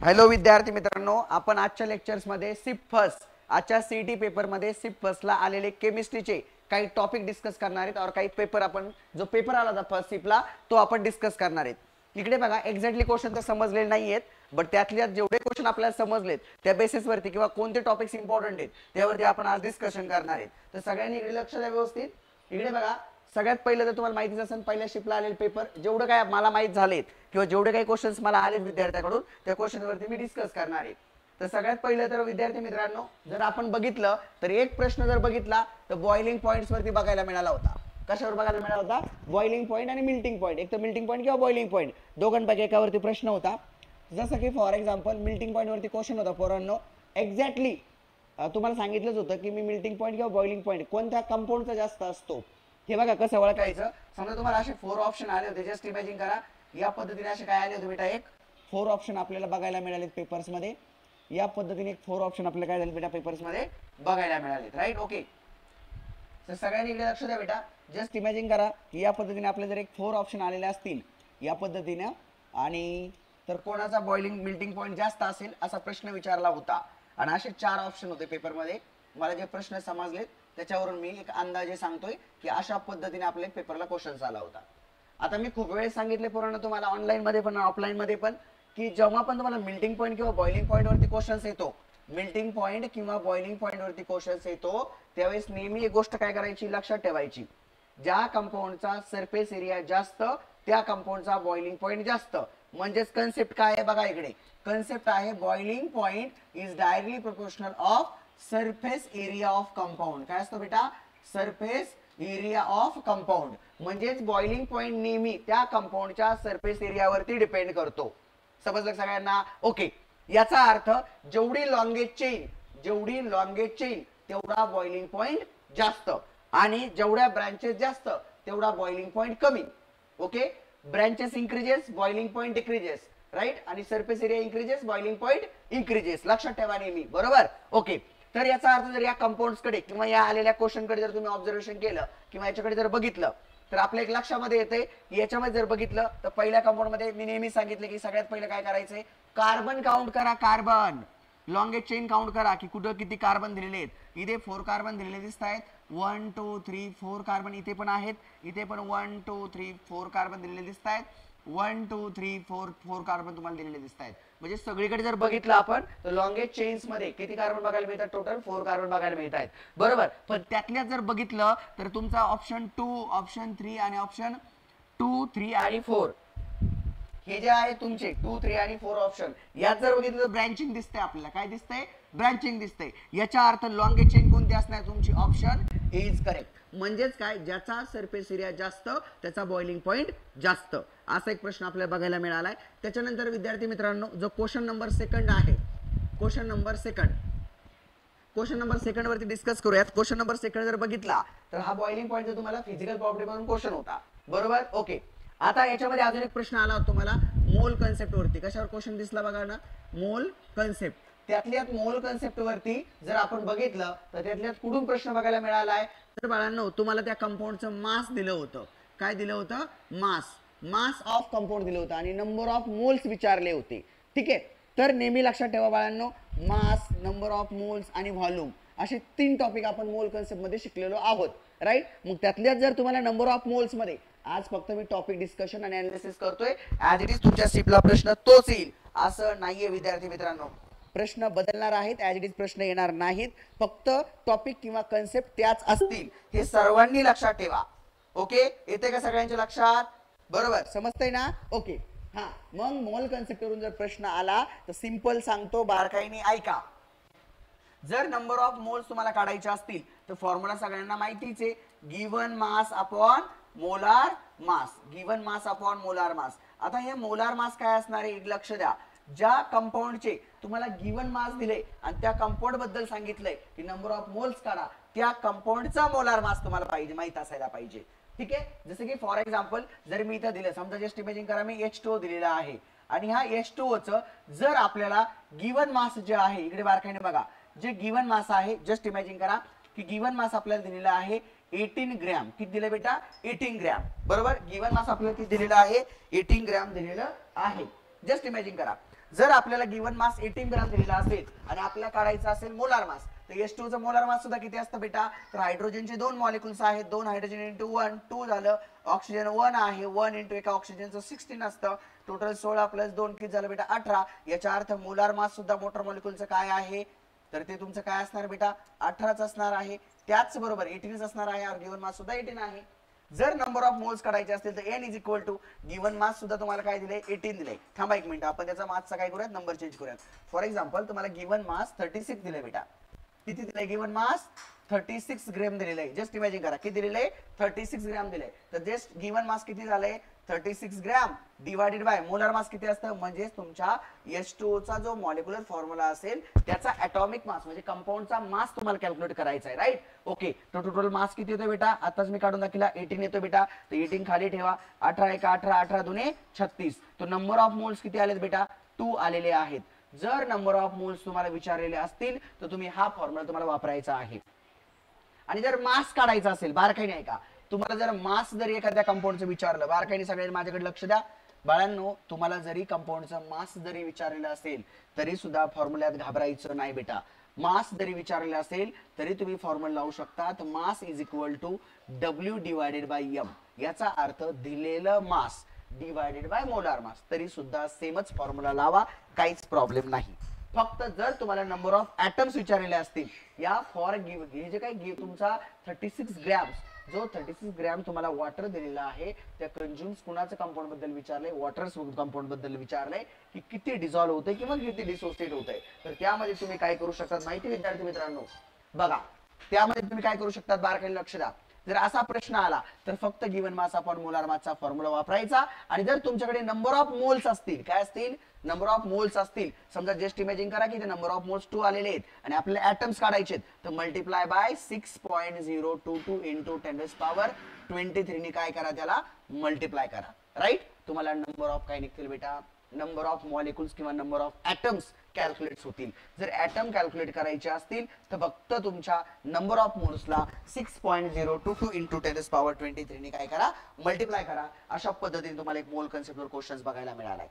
Hello विद्यार्थी मित्रांनो, आपण आजच्या लेक्चर्समध्ये सिप फर्स्ट आजच्या सीईटी पेपरमध्ये सिप फर्स्टला आलेले केमिस्ट्रीचे काही टॉपिक डिस्कस करणार आहेत और काही पेपर आपण जो पेपर आला होता फर्स्ट सिपला तो आपण डिस्कस करणार आहेत. इकडे बघा एक्झॅक्टली क्वेश्चन तर समजलेले नाहीयेत, बट त्यातल्या जेवढे क्वेश्चन आपल्याला समजलेत त्या बेसिसवरती किंवा कोणते टॉपिक्स इम्पॉर्टंट आहेत त्यावरती आपण आज डिस्कशन करणार आहेत. तर सगळ्यांनी इकडे लक्ष द्या व्यवस्थित. इकडे बघा, सगळ्यात पहिलं तर तुम्हाला माहितीच असेल पहिल्या शिपला आलेले पेपर जेवढं काय मला माहित झालेत किंवा जेवढे काही क्वेश्चन्स मला आलेत विद्यार्थ्यांकडून त्या क्वेश्चनवरती मी डिस्कस करणार आहे. तर सगळ्यात पहिलं तर विद्यार्थी मित्रांनो, जर आपण बघितलं तर एक प्रश्न जर बघितला तर बॉइलिंग पॉइंट्स वरती बघायला मिळाला होता. कशावर बघायला मिळाला होता? बॉइलिंग पॉइंट आणि मिल्टिंग पॉइंट. एक तर मिल्टिंग पॉइंट किंवा बॉइलिंग पॉइंट दोघांपैकी एकावरती प्रश्न होता. जसं की फॉर एक्झाम्पल मिल्टिंग पॉइंट वरती क्वेश्चन होता पोरांनो, एक्झॅक्टली तुम्हाला सांगितलंच होतं की मी मिल्टिंग पॉइंट किंवा बॉइलिंग पॉइंट कोणत्या कंपाऊंडचा जास्त असतो हे बघा कसं ओळखायचं. समजा तुम्हाला असे 4 ऑप्शन आले होते, जस्ट इमॅजिन करा या पद्धतीने असे काय आले होते बेटा, एक 4 ऑप्शन आपल्याला बघायला मिळाले पेपर्स मध्ये. या पद्धतीने 4 ऑप्शन आपल्याला काय झाले बेटा पेपर्स मध्ये बघायला मिळाले, राईट. ओके, तर सगळ्यांनी इकडे लक्ष द्या बेटा. जस्ट इमॅजिन करा की या पद्धतीने आपल्याला जर एक 4 ऑप्शन आलेले असतील या पद्धतीने, आणि तर कोणाचा बॉइलिंग मिल्टिंग पॉइंट जास्त असेल असा प्रश्न विचारला होता आणि असे 4 ऑप्शन होते पेपरमध्ये. मला जे प्रश्न समजले त्याच्यावरून मी एक अंदाजे सांगतोय की अशा पद्धतीने आपल्या पेपरला क्वेश्चन आला होता. आता मी खूप वेळेस सांगितले पोरांनो तुम्हाला ऑनलाईन मध्ये पण ऑफलाईन मध्ये पण, की जेव्हा पण तुम्हाला मिल्टिंग पॉइंट किंवा बॉइलिंग पॉइंट वरती क्वेश्चन्स येतो, मिल्टिंग पॉइंट किंवा बॉइलिंग पॉइंट वरती क्वेश्चन्स येतो त्यावेळेस नेहमी एक गोष्ट काय करायची लक्षात ठेवायची, ज्या कंपाऊंडचा सरफेस एरिया जास्त त्या कंपाऊंडचा बॉइलिंग पॉइंट जास्त. म्हणजेच कन्सेप्ट काय आहे बघा, इकडे कन्सेप्ट आहे boiling point is directly proportional of surface area of compound. काय असतो बेटा? Surface area of compound. म्हणजेच बॉइलिंग पॉइंट नेहमी त्या कंपाऊंडच्या सरफेस एरियावरती डिपेंड करतो. समजलं सगळ्यांना? ओके, याचा अर्थ जेवढी लॉंगेज चेन तेवढा बॉइलिंग पॉइंट जास्त आणि जेवढ्या ब्रांचेस जास्त तेवढा बॉइलिंग पॉइंट कमी. Okay, branches increases boiling point decreases, right, आणि surface area increases boiling point increases. लक्षात ठेवा नेहमी, बरोबर. ओके, तर याचा अर्थ जर या कंपाऊंड्स कडे किंवा या आलेल्या क्वेश्चन कडे जर तुम्ही ऑब्झर्वेशन केलं किंवा याच्याकडे जर बघितलं तर आपल्या एक लक्षामध्ये येते की याच्यामध्ये जर बघितलं तर पहिल्या कंपाऊंड मध्ये मी नेहमी सांगितलं की सगळ्यात पहिलं काय करायचंय, कार्बन काउंट करा. कार्बन लॉंगेस्ट चेन काउंट करा की कुठं किती कार्बन दिलेले आहेत. इथे 4 कार्बन दिलेले दिसत आहेत, 1 2 3 4 कार्बन इथे पण आहेत, इथे पण 1 2 3 4 कार्बन दिलेले दिसत आहेत, 1 2 3 4 कार्बन तुम्हाला दिलेले दिसत आहेत. म्हणजे सगळीकडे जर बघितलं आपण तर लॉंगेस्ट चेन्स मध्ये किती कार्बन बघायला मिळतात? टोटल 4 कार्बन बघायला मिळत आहेत, बरोबर. पण त्यातल्यात जर बघितलं तर तुमचा ऑप्शन 2, ऑप्शन 3 आणि ऑप्शन 2 3 आणि 4 हे जे आहे तुमचे 2 3 आणि 4 ऑप्शन, यात जर बघितलं तर ब्रँचिंग दिसतंय आपल्याला. काय दिसतंय? ब्रँचिंग दिसतंय. याचा अर्थ लॉंगेस्ट चेन कोणती असणार तुमची? Option A is correct. म्हणजेच काय, ज्याचा सरफेस एरिया जास्त त्याचा बॉइलिंग पॉइंट जास्त. असा एक प्रश्न आपल्याला बघायला मिळालाय. त्याच्यानंतर विद्यार्थी मित्रांनो जो क्वेश्चन नंबर सेकंड आहे, क्वेश्चन नंबर सेकंड वरती डिस्कस करूयात. क्वेश्चन नंबर सेकंड जर बघितला तर हा बॉइलिंग पॉइंट तुम्हाला फिजिकल प्रॉपर्टी मधून क्वेश्चन होता, बरोबर. ओके, आता याच्यामध्ये अजून एक प्रश्न आला होता तुम्हाला मोल कन्सेप्ट वरती. कशावर क्वेश्चन दिसला बघा ना, मोल कन्सेप्ट. त्यातल्यात मोल कन्सेप्ट वरती जर आपण बघितलं तर त्यातल्यात कुठून प्रश्न बघायला मिळालाय तर बाळांनो तुम्हाला त्या कंपाऊंडचं मास दिलं होतं. काय दिलं होतं? मास ऑफ कंपाऊंड दिलं होतं आणि नंबर ऑफ मोल्स विचारले होते. ठीक आहे, तर नेहमी लक्षात ठेवा बाळांनो, मास, नंबर ऑफ मोल्स आणि व्हॉल्यूम असे 3 टॉपिक आपण मोल कन्सेप्ट मध्ये शिकलेलो आहोत, राईट. मग त्यातल्यात जर तुम्हाला नंबर ऑफ मोल्स मध्ये आज फक्त मी टॉपिक डिस्कशन आणि अनालिसिस करतोय, ऍज इट इज तुमच्या सिपला प्रश्न तोच येईल असं नाहीये विद्यार्थी मित्रांनो. प्रश्न बदलणार आहेत, ऍज इट इज प्रश्न येणार नाहीत, फक्त टॉपिक किंवा कन्सेप्ट त्याच असतील. हे सर्वांनी लक्षात ठेवा. ओके, येते का सगळ्यांच्या लक्षात? बरोबर, समजतंय ना? ओके, हा, मग मोल कन्सेप्ट वरून जर प्रश्न आला तर सिंपल सांगतो, बारकाईने ऐका. जर नंबर ऑफ मोल्स तुम्हाला काढायचे असतील तर फॉर्म्युला सगळ्यांना माहितीच आहे, गिव्हन मास अपॉन मोलार मास. गिव्हन मास अपॉन मोलार मास. आता हे मोलार मास काय असणार आहे लक्ष द्या. ज्या कंपाऊंडचे तुम्हाला गिव्हन मास दिले आणि त्या कंपाऊंड बद्दल सांगितलंय की नंबर ऑफ मोल्स काढा, त्या कंपाऊंडचा मोलार मास तुम्हाला पाहिजे, माहित असायला पाहिजे. ठीक आहे, जसं की फॉर एक्झाम्पल जर मी इथं दिलं, समजा जस्ट इमॅजिन करा मी H2O दिलेला आहे आणि हा H2O चं जर आपल्याला गिव्हन मास जे आहे, इकडे बारकाईने बघा, जे गिव्हन मास आहे जस्ट इमॅजिन करा की गिव्हन मास आपल्याला दिलेला आहे 18 ग्रॅम. किती दिले बेटा? 18 ग्रॅम, बरोबर. गिव्हन मास आपल्याला किती दिलेला आहे? 18 ग्रॅम दिलेलं आहे. जस्ट इमॅजिन करा जर आपल्याला गिवन मास 18 ग्राम दिलेला असेल आणि आपल्याला काढायचा असेल मोलार मास, तर H2 चा मोलार मास सुद्धा किती असतं बेटा, तर हायड्रोजनचे 2 मॉलिक्युल्स आहेत, 2 हायड्रोजन इंटू 1 2 झालं, ऑक्सिजन 1 आहे, 1 इंटू एका ऑक्सिजनचं 16 असतं, टोटल 16 प्लस 2 किती झालं बेटा 18. याचा अर्थ मोलार मास सुद्धा मोटर मॉलिक्युलचं काय आहे, तर ते तुमचं काय असणार बेटा 18च असणार आहे. त्याचबरोबर 18च असणार आहे और गिवन मास सुद्धा 18 आहे. जर नंबर ऑफ मोल्स काढायचे असतील तर n is equal to given mass सुद्धा तुम्हाला काय दिले 18 दिले. थांबा एक मिनिट, आपण त्याचा मासचा काय करूयात, नंबर चेंज करूयात. फॉर एक्झाम्पल तुम्हाला गिवन मास 36 दिले बेटा, किती दिले गिवन मास 36 ग्रॅम दिलेलं आहे. जस्ट इमॅजिन करा किती दिलेलं आहे 36 ग्रॅम दिले, तर जस्ट गिवन मास किती झालंय 36 ग्रॅम डिवाइडेड बाय मोलार मास किती असतं, म्हणजे तुमच्या H2O चा जो मॉलिक्युलर फॉर्म्युला असेल त्याचा ॲटॉमिक मास म्हणजे कंपाऊंडचा मास तुम्हाला कॅल्क्युलेट करायचा आहे. Right, okay. तर टोटल मास किती येतो बेटा, आताच मी काढून दाखवला 18 येतो बेटा, तर 18 खाली ठेवा, 18 एका 18, 18 दुने 36. तो नंबर ऑफ मोल्स किती आलेत बेटा 2 आलेले आहेत. जर नंबर ऑफ मोल्स तुम्हाला विचारलेले असतील तर तुम्ही हा फॉर्म्युला तुम्हाला वापरायचा आहे. आणि जर मास काढायचा असेल, बारकाईने ऐका, तुम्हाला जर मास जरी एखाद्या कंपाऊंडचं विचारलं, बारकाईने सगळ्यांनी माझ्याकडे लक्ष द्या बाळांनो, तुम्हाला जरी कंपाऊंडचं मास जरी विचारलेलं असेल तरी सुद्धा फॉर्म्युल्यात घाबरायचं नाही बेटा. मास जरी विचारलेलं असेल तरी तुम्ही फॉर्म्युला लावू शकता, तर mass is equal to W divided by M. याचा अर्थ दिलेलं mass divided by molar mass, तरी सुद्धा सेमच फॉर्म्युला लावा, काहीच प्रॉब्लेम नाही. फक्त जर तुम्हाला नंबर ऑफ ऍटम्स विचारलेले असतील, या फॉर गिव हे जे काही तुमचा 36 ग्रॅम्स, जो 36 ग्रॅम तुम्हाला वॉटर दिलेला आहे, त्या कंझ्युम्स कुणाचं कंपाऊंड बद्दल विचारलंय, वॉटर कंपाऊंड बद्दल विचारलंय की किती डिझॉल्व्ह होतंय किंवा किती डिसोसिएट होतंय. तर त्यामध्ये तुम्ही काय करू शकता माहिती विद्यार्थी मित्रांनो, बघा त्यामध्ये तुम्ही काय करू शकता, बारकाईने लक्ष द्या. जर असा प्रश्न आला तर फक्त गिवन मास अपॉन मोलार मासचा फॉर्म्युला वापरायचा. आणि जर तुमच्याकडे नंबर ऑफ मोल्स असतील, काय असतील, नंबर ऑफ मोल्स असतील, समजा जस्ट इमॅजिन करा की ते नंबर ऑफ मोल्स 2 आलेले आहेत आणि आपल्याला ऍटम्स काढायचे आहेत, तर मल्टिप्लाय बाय 6.022 इंटू 10⁻23 ने काय करा, त्याला मल्टिप्लाय करा. राईट, तुम्हाला नंबर ऑफ काय निघतील बेटा, नंबर ऑफ मॉलिक्युल्स किंवा नंबर ऑफ ऍटम्स कॅल्क्युलेट होतील. जर ऍटम कॅल्क्युलेट करायचे असतील तर फक्त तुमच्या नंबर ऑफ मोल्सला 6.022 इंटू 10⁻23 ने काय करा, मल्टिप्लाय करा. अशा पद्धतीने तुम्हाला एक मोल कन्सेप्टवर क्वेश्चन्स बघायला मिळालाय.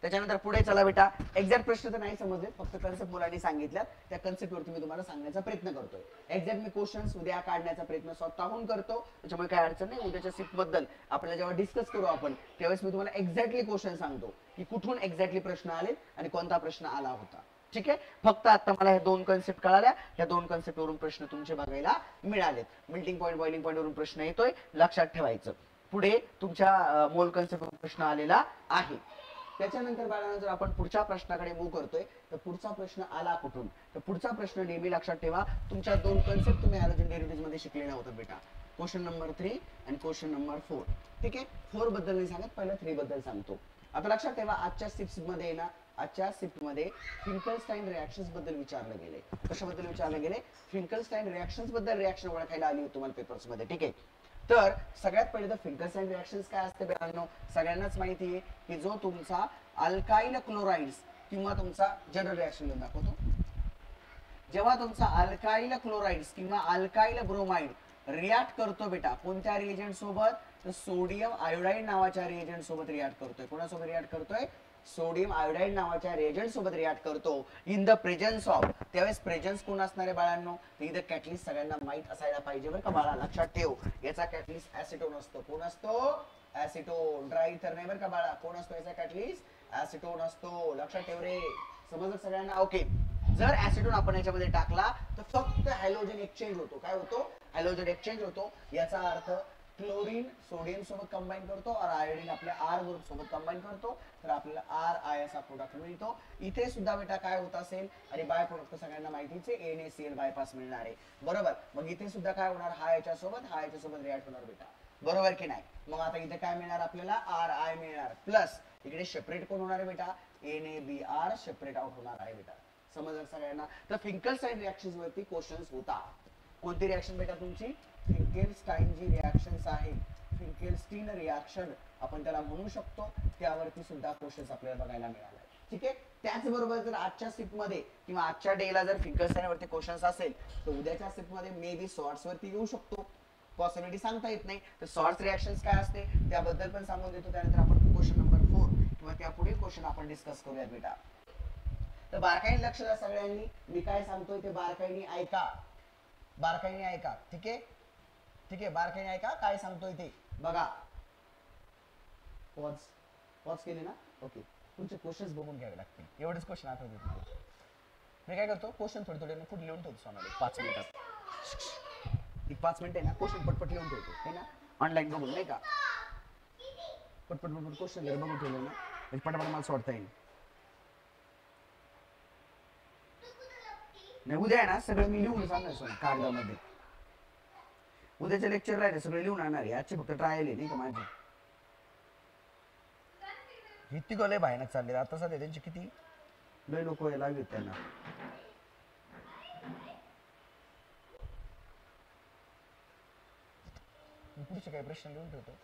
त्याच्यानंतर पुढे चला बेटा, एक्झॅक्ट प्रश्न तर नाही समजले, फक्त कन्सेप्ट मुलांनी सांगितल्यात, त्या कन्सेप्ट वरती मी तुम्हाला सांगण्याचा प्रयत्न करतोय. एक्झॅक्ट मी क्वेश्चन्स उद्या काढण्याचा प्रयत्न स्वतःहून करतो, त्याच्यामुळे काय अडचण नाही. उद्याच्या शिफ्ट बद्दल आपल्याला जेव्हा डिस्कस करू आपण त्यावेळेस मी तुम्हाला एक्झॅक्टली क्वेश्चन सांगतो की कुठून एक्झॅक्टली प्रश्न आले आणि कोणता प्रश्न आला होता. ठीक आहे, फक्त आता मला हे 2 कन्सेप्ट कळाल्या, या 2 कन्सेप्ट वरून प्रश्न तुमचे बघायला मिळालेत. मेल्टिंग पॉईंट, बॉइलिंग पॉईंट वरून प्रश्न येतोय, लक्षात ठेवायचं. पुढे तुमच्या मोल कन्सेप्ट वरून प्रश्न आलेला आहे. त्याच्यानंतर बाळांनो जर आपण पुढच्या प्रश्नाकडे मूव्ह करतोय, तर पुढचा प्रश्न आला कुठून, तर पुढचा प्रश्न नेहमी लक्षात ठेवा, तुमच्या 2 कन्सेप्ट तुम्ही हॅलोजन डेरिव्हेटिव्ह मध्ये शिकलेला होता बेटा, क्वेश्चन नंबर 3 आणि क्वेश्चन नंबर 4. ठीक आहे, 4 बद्दल नाही सांगत, पहिला 3 बद्दल सांगतो. आता लक्षात ठेवा, आजच्या शिफ्ट मध्ये ना, आजच्या शिफ्ट मध्ये फिंकलस्टाईन रिएक्शन्स बद्दल विचारले गेले. कशाबद्दल विचारले गेले, फिंकलस्टाईन रिएक्शन्स बद्दल रिएक्शन ओळखायला आली होती तुम्हाला पेपर्स मध्ये. ठीक आहे, तर सगळ्यात पहिले तर फिंकलस्टाईन रिएक्शन्स काय असते मित्रांनो, सगळ्यांनाच माहिती आहे की जो तुमचा अल्काइल क्लोराइड्स किंवा तुमचा जनरल रिएक्शन दाखवतो, जेव्हा तुमचा अल्काइल क्लोराइड्स किंवा अल्काइल ब्रोमाइड रिएक्ट करतो बेटा कोणत्या रिएजंट सोबत, तर सोडियम आयोडाईड नावाच्या रिएजंट सोबत रिएक्ट करतोय. कोणासोबत रिएक्ट करतोय, सोडियम आयोडाईड नावाच्या रिएजंट सोबत रिएक्ट करतो इन द प्रेझेन्स ऑफ. त्यावेळेस प्रेझेन्स कोण असणार आहे बाळांनो, इथं कॅटलिस्ट सगळ्यांना माहित असायला पाहिजे बरं का बाळा, लक्षात ठेव. याचा कॅटलिस्ट ऍसिटोन असतो. कोण असतो, ऍसिटोन. ड्राय इथर नाही बरं का बाळा, कोण असतो याचा कॅटलिस्ट, ऍसिटोन असतो. लक्षात ठेव रे, समजलं सगळ्यांना. ओके, जर ऍसिटोन आपण याच्यामध्ये टाकला तर फक्त हॅलोजन एक्सचेंज होतो. काय होतो, हॅलोजन एक्सचेंज होतो. याचा अर्थ क्लोरीन सोडियम सोबत कंबाईन करतो और आयोडीन आपल्या आर ग्रुप सोबत कंबाईन करतो, तर आपल्याला आर आय असा प्रोडक्ट मिळतो. इथे सुद्धा बेटा काय होत असेल, आणि बाय प्रोडक्ट सगळ्यांना माहितीच आहे, NaCl बायपास मिळणार आहे बरोबर. मग इथे सुद्धा काय होणार, हा याच्यासोबत रिएक्ट होणार बेटा, बरोबर की नाही. मग आता इथे काय मिळणार आपल्याला, आर आय मिळणार, प्लस इकडे सेपरेट कोण होणार आहे बेटा, NaBr सेपरेट आउट होणार आहे बेटा. समजलं सगळ्यांना. तर फिंकलस्टाईन रिएक्शन्स वरती क्वेश्चन्स होता. कोणती रिएक्शन बेटा तुमची, फिंकलस्टाईन जी रिएक्शन्स आहे, फिंकलस्टीन रिएक्शन आपण त्याला म्हणू शकतो, त्यावरती सुद्धा क्वेश्चन्स आपल्याला बघायला मिळाले. ठीक आहे, त्याचबरोबर जर आजच्या शिफ्ट मध्ये किंवा आजच्या डेला जर फिंकलस्टाईन वरती क्वेश्चन्स असेल तर उद्याच्या शिफ्ट मध्ये मे बी सॉर्ट्स वरती येऊ शकतो, पॉसिबिलिटी सांगता येत नाही. तर सॉर्ट्स रिएक्शन्स काय असते त्याबद्दल पण सांगून देतो. त्यानंतर आपण क्वेश्चन नंबर 4 किंवा त्या पुढील क्वेश्चन आपण डिस्कस करूया बेटा. तर बारकाईने लक्ष द्या सगळ्यांनी, मी काय सांगतोय ते बारकाईने ऐका, बारकाईने ऐका. ठीक आहे, ठीक आहे, बारकाईने ऐका काय सांगतोय ते बघा. पॉज पॉज केले ना, ओके. तुमचे क्वेश्चन्स बघून घ्यावे लागतील, एवढेच क्वेश्चन आठवते तुम्ही. मी काय करतो, क्वेश्चन थोडे थोडे पुढे लिहून ठेवतो सोनाली 5 मिनिटात. 5 मिनिट आहे ना, क्वेश्चन पटपट लिहून ठेवतो है ना, ऑनलाईन बघून नाही का, पटपट पटपट क्वेश्चन जर बघून ठेवलं ना म्हणजे पटापट मला सोडता येईल. नाही उद्या आहे ना सगळं मी लिहून सांगणार सोड कागदामध्ये. उद्याचे लेक्चर राहिले सगळे लिहून आणणार आहे, आजचे फक्त ट्रायल आहे नाही का माझे. किती गोले बाहेर चालले आता सध्या, त्यांचे किती लय लोक लागले त्यांना. पुढचे काही प्रश्न लिहून ठेवतो.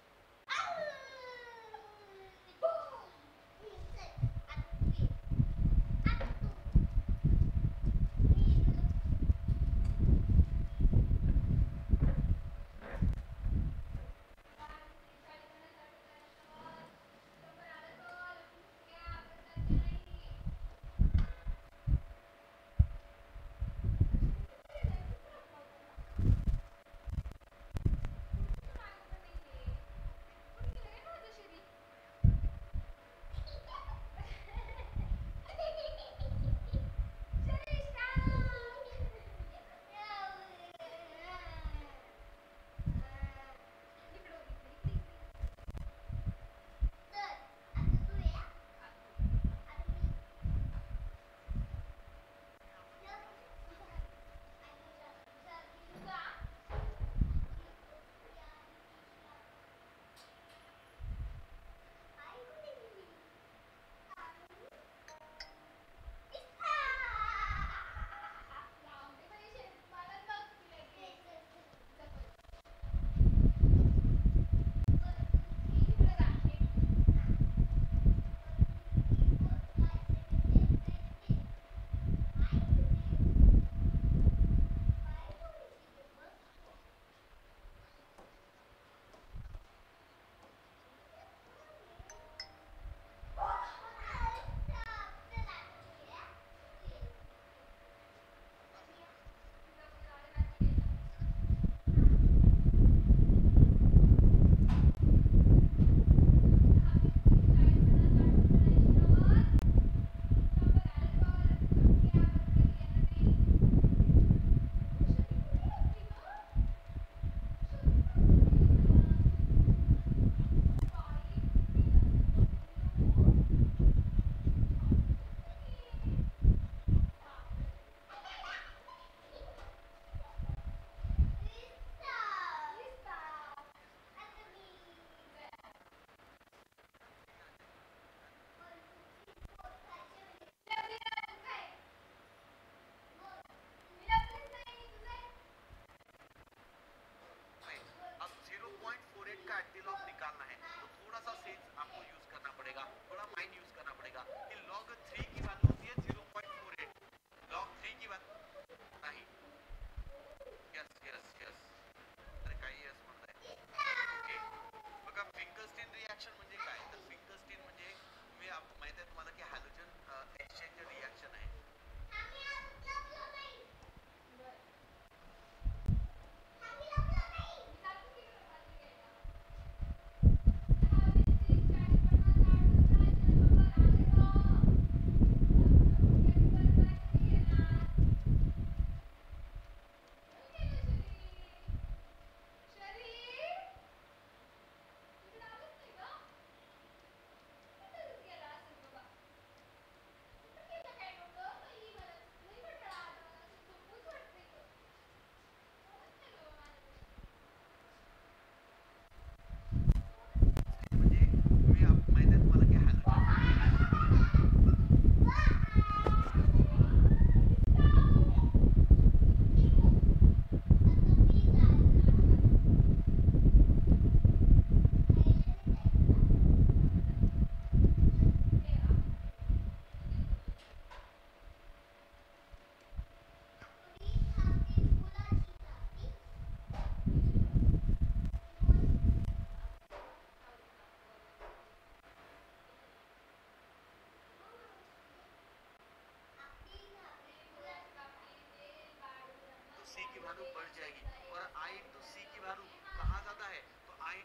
वैल्यू बढ़ जाएगी और I इंटू सी की वैल्यू कहाँ जाता है तो I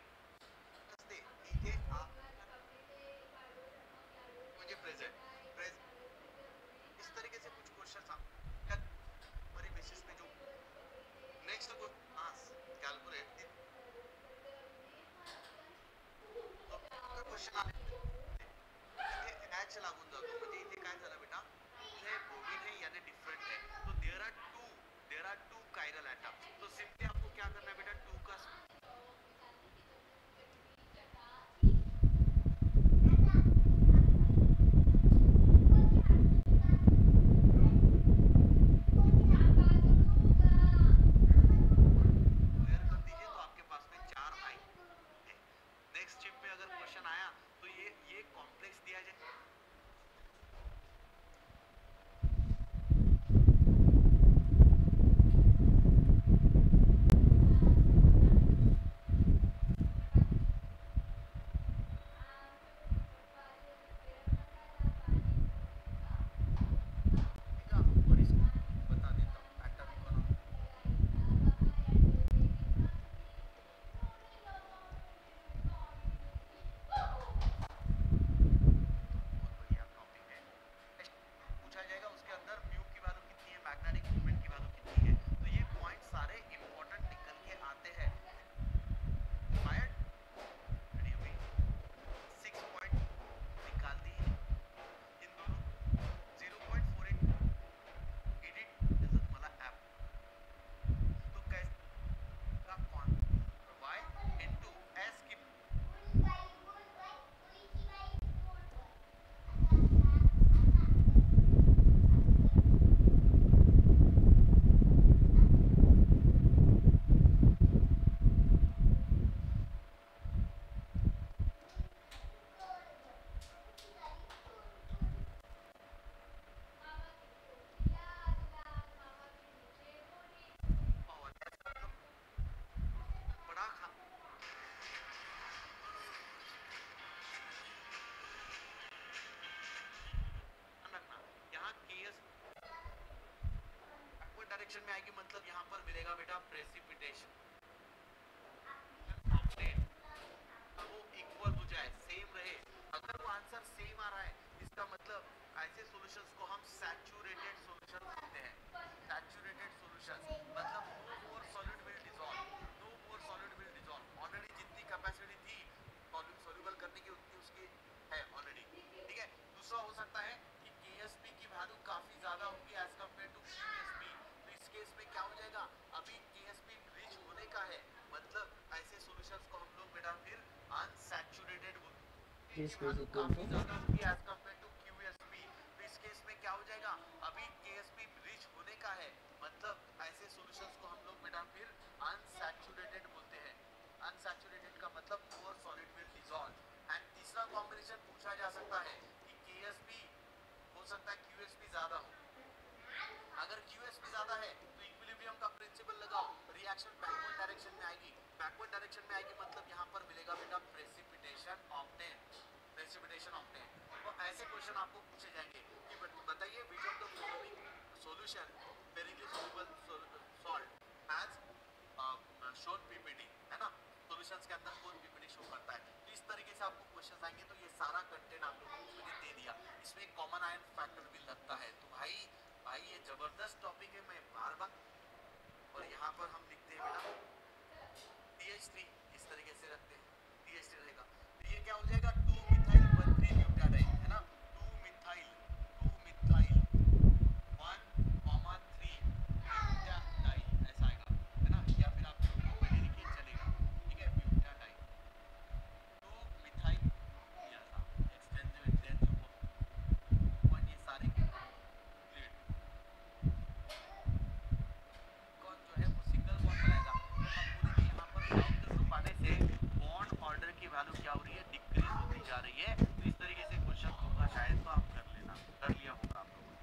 असते इथे म्हणजे प्रेजेंट इस तरीके से कुछ क्वेश्चन हमारी बेसिस पे जो नेक्स्ट को मास कैलकुलेट तो क्वेश्चन आले इथे H लागून जातो म्हणजे इथे काय झालं बेटा हे बोबिन है यानी डिफरेंट है तो there are two chiral atoms तो सिंपली आपको क्या करना है बेटा 2 का स्क्वायर कर दीजिए तो आपके पास में 4 आएंगे नेक्स्ट चिप में अगर क्वेश्चन आया तो ये कॉम्प्लेक्स दिया जाए पूछा जाएगा उसके अंदर म्यू की वैल्यू कितनी है मैग्नेटिक मोमेंट की वैल्यू कितनी है तो ये पॉइंट सारे इंपॉर्टेंट निकल के आते हैं फायर रेडी हुई 6 पॉइंट निकाल दी इन दोनों 0.48 एडिट जसं मला ऍप तो कैसा कौन y into s की बड़ा रखना यहाँ केएस बैकवर्ड डायरेक्शन में आएगी मतलब यहाँ पर मिलेगा बेटा प्रेसिपिटेशन वो इक्वल हो जाए सेम रहे अगर वो आंसर सेम आ रहा है इसका मतलब ऐसे सॉल्यूशंस को हम सैचुरेटेड सॉल्यूशन बोलते हैं सैचुरेटेड सॉल्यूशंस मतलब no more solid will dissolve already जितनी कैपेसिटी थी सॉल्यूबल करने की उतनी उसकी है ऑलरेडी ठीक है दूसरा हो सकता है कि केएसपी की वैल्यू काफी ज्यादा होगी एज कंपेयर टू क्यूएसपी तो इस केस में क्या हो जाएगा अभी केएसपी रिच होने का है मतलब ऐसे सॉल्यूशंस को हम लोग बेटा फिर अनसैचुरेटेड काफी ज्यादा होगी एज कंपेयर टू क्यूएसपी तो इस केस में क्या हो जाएगा अभी केएसपी रिच होने का है मतलब ऐसे सॉल्यूशंस को हम लोग बेटा फिर अनसैचुरेटेड बोलते हैं अनसैचुरेटेड का मतलब मोर सॉलिड विल डिसॉल्व एंड तीसरा कॉम्बिनेशन पूछा जा सकता है कि केएसपी हो सकता है क्यूएसपी ज्यादा हो अगर QSP ज्यादा है तो इक्विलिब्रियम का प्रिंसिपल लगाओ रिएक्शन बैकवर्ड डायरेक्शन में आएगी मतलब यहाँ पर मिलेगा बेटा प्रेसिपिटेशन ऑब्टेन तो ऐसे क्वेश्चन आपको पूछे जाएंगे कि बताइए which of the following solution verily soluble salt has shown PPT है ना सॉल्यूशंस के अंदर कौन पीपीटी शो करता है तो इस तरीके से आपको क्वेश्चंस आएंगे तो ये सारा कंटेंट आप लोगों को मैंने दे दिया इसमें कॉमन आयन फैक्टर भी लगता है तो भाई ये जबरदस्त टॉपिक है मैं बार और यहाँ पर हम लिखते हैं बेटा TH3 इस तरीके से रखते हैं TH3 रहेगा तो ये क्या हो जाएगा 2 मिथाइल 1 3 न्यूक्लियोटाइड है ना 2 मिथाइल 1 3 न्यूक्लियोटाइड ऐसा आएगा है ना या फिर आप पहले लिखिए चलेगा ठीक है न्यूक्लियोटाइड 2 मिथाइल दिया था एक्सटेंसिव पॉइंट ये सारे कौन जो है वो सिंगल बॉन्ड बनाएगा हम बोलेंगे यहाँ पर लॉन्ग छुपाने से बॉन्ड ऑर्डर की वैल्यू क्या हो रही है डिक्रीज होती जा रही है तो इस तरीके से क्वेश्चन होगा शायद तो आप कर लेना कर लिया होगा आप लोगों ने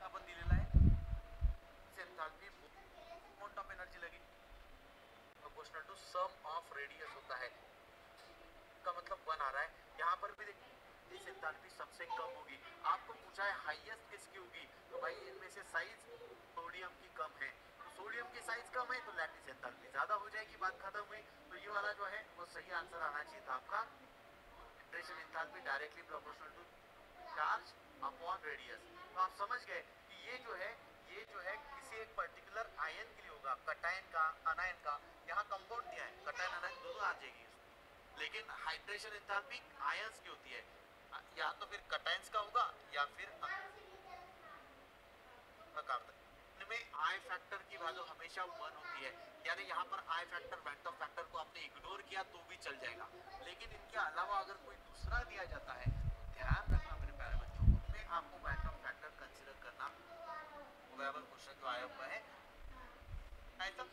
आपण दिलेला आहे एंथैल्पी अमाउंट ऑफ एनर्जी लगी proportional to sum of radius होता है का मतलब 1 आ रहा है यहाँ पर भी इस लैटिस एंथैल्पी सबसे कम होगी। आपको पूछा है हाईएस्ट किसकी होगी, तो भाई इनमें से साइज सोडियम की कम है, तो सोडियम की साइज कम है तो लैटिस एंथैल्पी ज्यादा हो जाएगी, बात खत्म हुई। तो ये वाला जो है वो सही आंसर आना चाहिए था आपका, hydration enthalpy directly proportional to charge upon radius. तो आप समझ गए कि ये जो है किसी एक पर्टिकुलर आयन के लिए होगा, कटायन का, अनायन का। यहाँ कंपाउंड दिया है, कटायन अनायन दोनों आ जाएगी, लेकिन हाइड्रेशन एंथैल्पी आयंस की होती है, या तो फिर कटायंस का होगा या फिर इनमें आई फैक्टर की वैल्यू हमेशा 1 होती है, यानी यहाँ पर आई फैक्टर वेक्टर फैक्टर को आपने इग्नोर किया तो भी चल जाएगा, लेकिन इनके अलावा अगर कोई दूसरा दिया जाता है तो ध्यान रखना मेरे प्यारे बच्चों, उसमें आपको वेक्टर फैक्टर कंसीडर करना। वेबल क्वेश्चन जो आया हुआ है ऐसा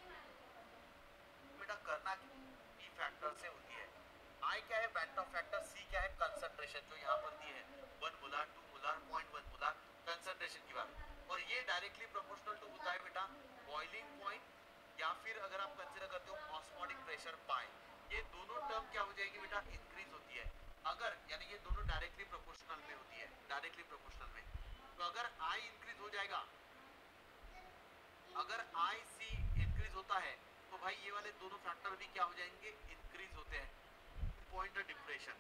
बेटा करना ई फैक्टर से होती है। आई क्या है वेक्टर फैक्टर, सी क्या है कंसंट्रेशन, जो यहाँ पर दी है 1 मोलार 2 मोलार 0.1 मोलार कंसंट्रेशन की बात, और ये डायरेक्टली प्रोपोर्शनल टू होता है बेटा बॉइलिंग पॉइंट या फिर अगर आप कंसीडर करते हो ऑस्मोटिक प्रेशर पाई, ये दोनों टर्म क्या हो जाएगी बेटा इंक्रीज होती है अगर, यानी ये दोनों डायरेक्टली प्रोपोर्शनल में होती है, डायरेक्टली प्रोपोर्शनल में। तो अगर आई इंक्रीज हो जाएगा, अगर आई सी इंक्रीज होता है तो भाई ये वाले दोनों फैक्टर भी क्या हो जाएंगे इंक्रीज होते हैं। पॉइंट डिप्रेशन,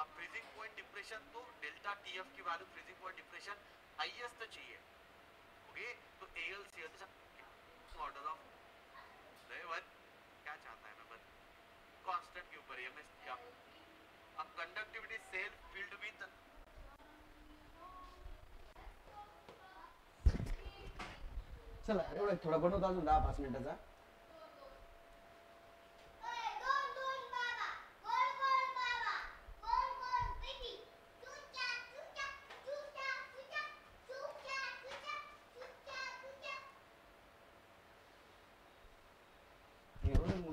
अब फ्रीजिंग पॉइंट डिप्रेशन तो डेल्टा टीएफ की value freezing point depression highest चाहिए, ओके। तो एएलसीएल ऑर्डर ऑफ लेवल क्या चाहता है मैं बस कांस्टेंट के ऊपर, ये मैं क्या अब कंडक्टिविटी सेल फील्ड विद चला एवढं थोडा बनवतो अजून 10-5 मिनिटाचा.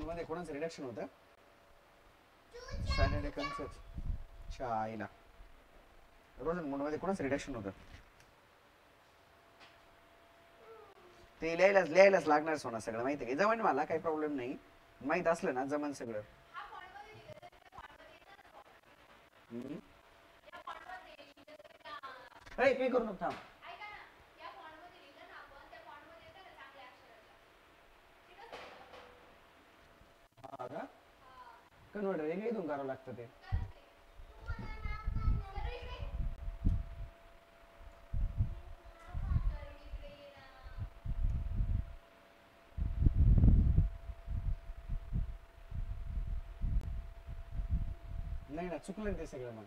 मध्ये कोणाचं रिडक्शन होतं सॅटर्डे कन्सेप्ट शाळेला रोजन मूड मध्ये कोणाचं रिडक्शन होतं ते लिहायलाच लागणार सोना सगळं माहिती आहे जमन मला काही प्रॉब्लेम नाही माहित असलं ना जमन सगळं अरे काय करू नको थांब कन्वर्टर वेगळं इथून करावं लागतं ते नाही ना चुकलं ते सगळं मग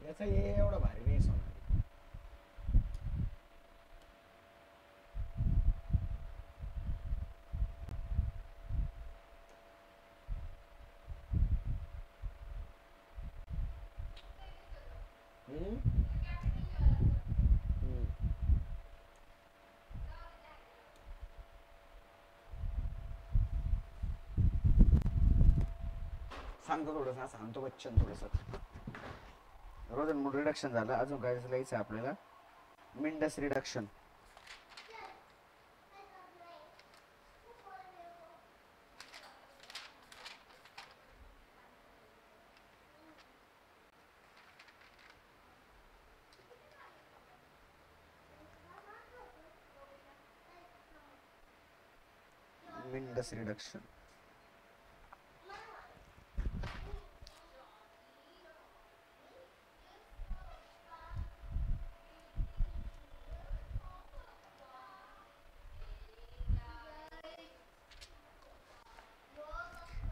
याचा ये एवढा भारी नाही सोना सांगतो थोडंसं सांगतो बच्चन थोडंसं रोजन मूड रिडक्शन झालं अजून काय लिहायचं आपल्याला मिंडस रिडक्शन मिंडस रिडक्शन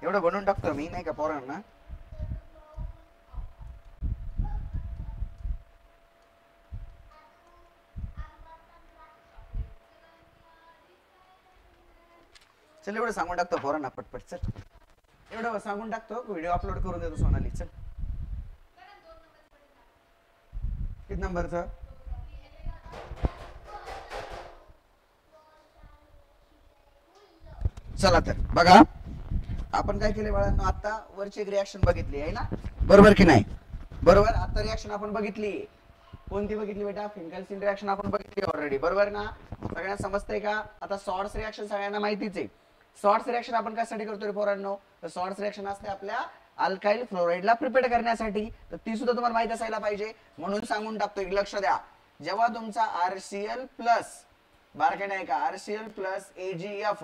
एवढं बनवून टाकतो मी नाही का पोरांना चल एवढं सांगून टाकतो पोरांना पटपट चल एवढं सांगून टाकतो व्हिडिओ अपलोड करून देतो सोनाली चल किती नंबरचा चला तर बघा आपण काय केले बाळांनो, आता वरची एक रिॲक्शन बघितली आहे ना, बरोबर की नाही? बरोबर. आता रिॲक्शन आपण बघितली, कोणती बघितली बेटा? फिंकल्स्टीन रिॲक्शन आपण बघितली ऑलरेडी, बरोबर ना? सगळ्यांना समजतंय का? आता शॉर्ट्स रिॲक्शन सगळ्यांना माहितीच आहे. शॉर्ट्स रिॲक्शन आपण कशासाठी करतोय पोरांनो? तर शॉर्ट्स रिॲक्शन असते आपल्या अल्काइल फ्लोराईडला प्रिपेअर करण्यासाठी, तर ती सुद्धा तुम्हाला माहित असायला पाहिजे, म्हणून सांगून टाकतोय. लक्ष द्या, जेव्हा तुमचा RCl प्लस बारकाईने नाही का, RCl प्लस AgF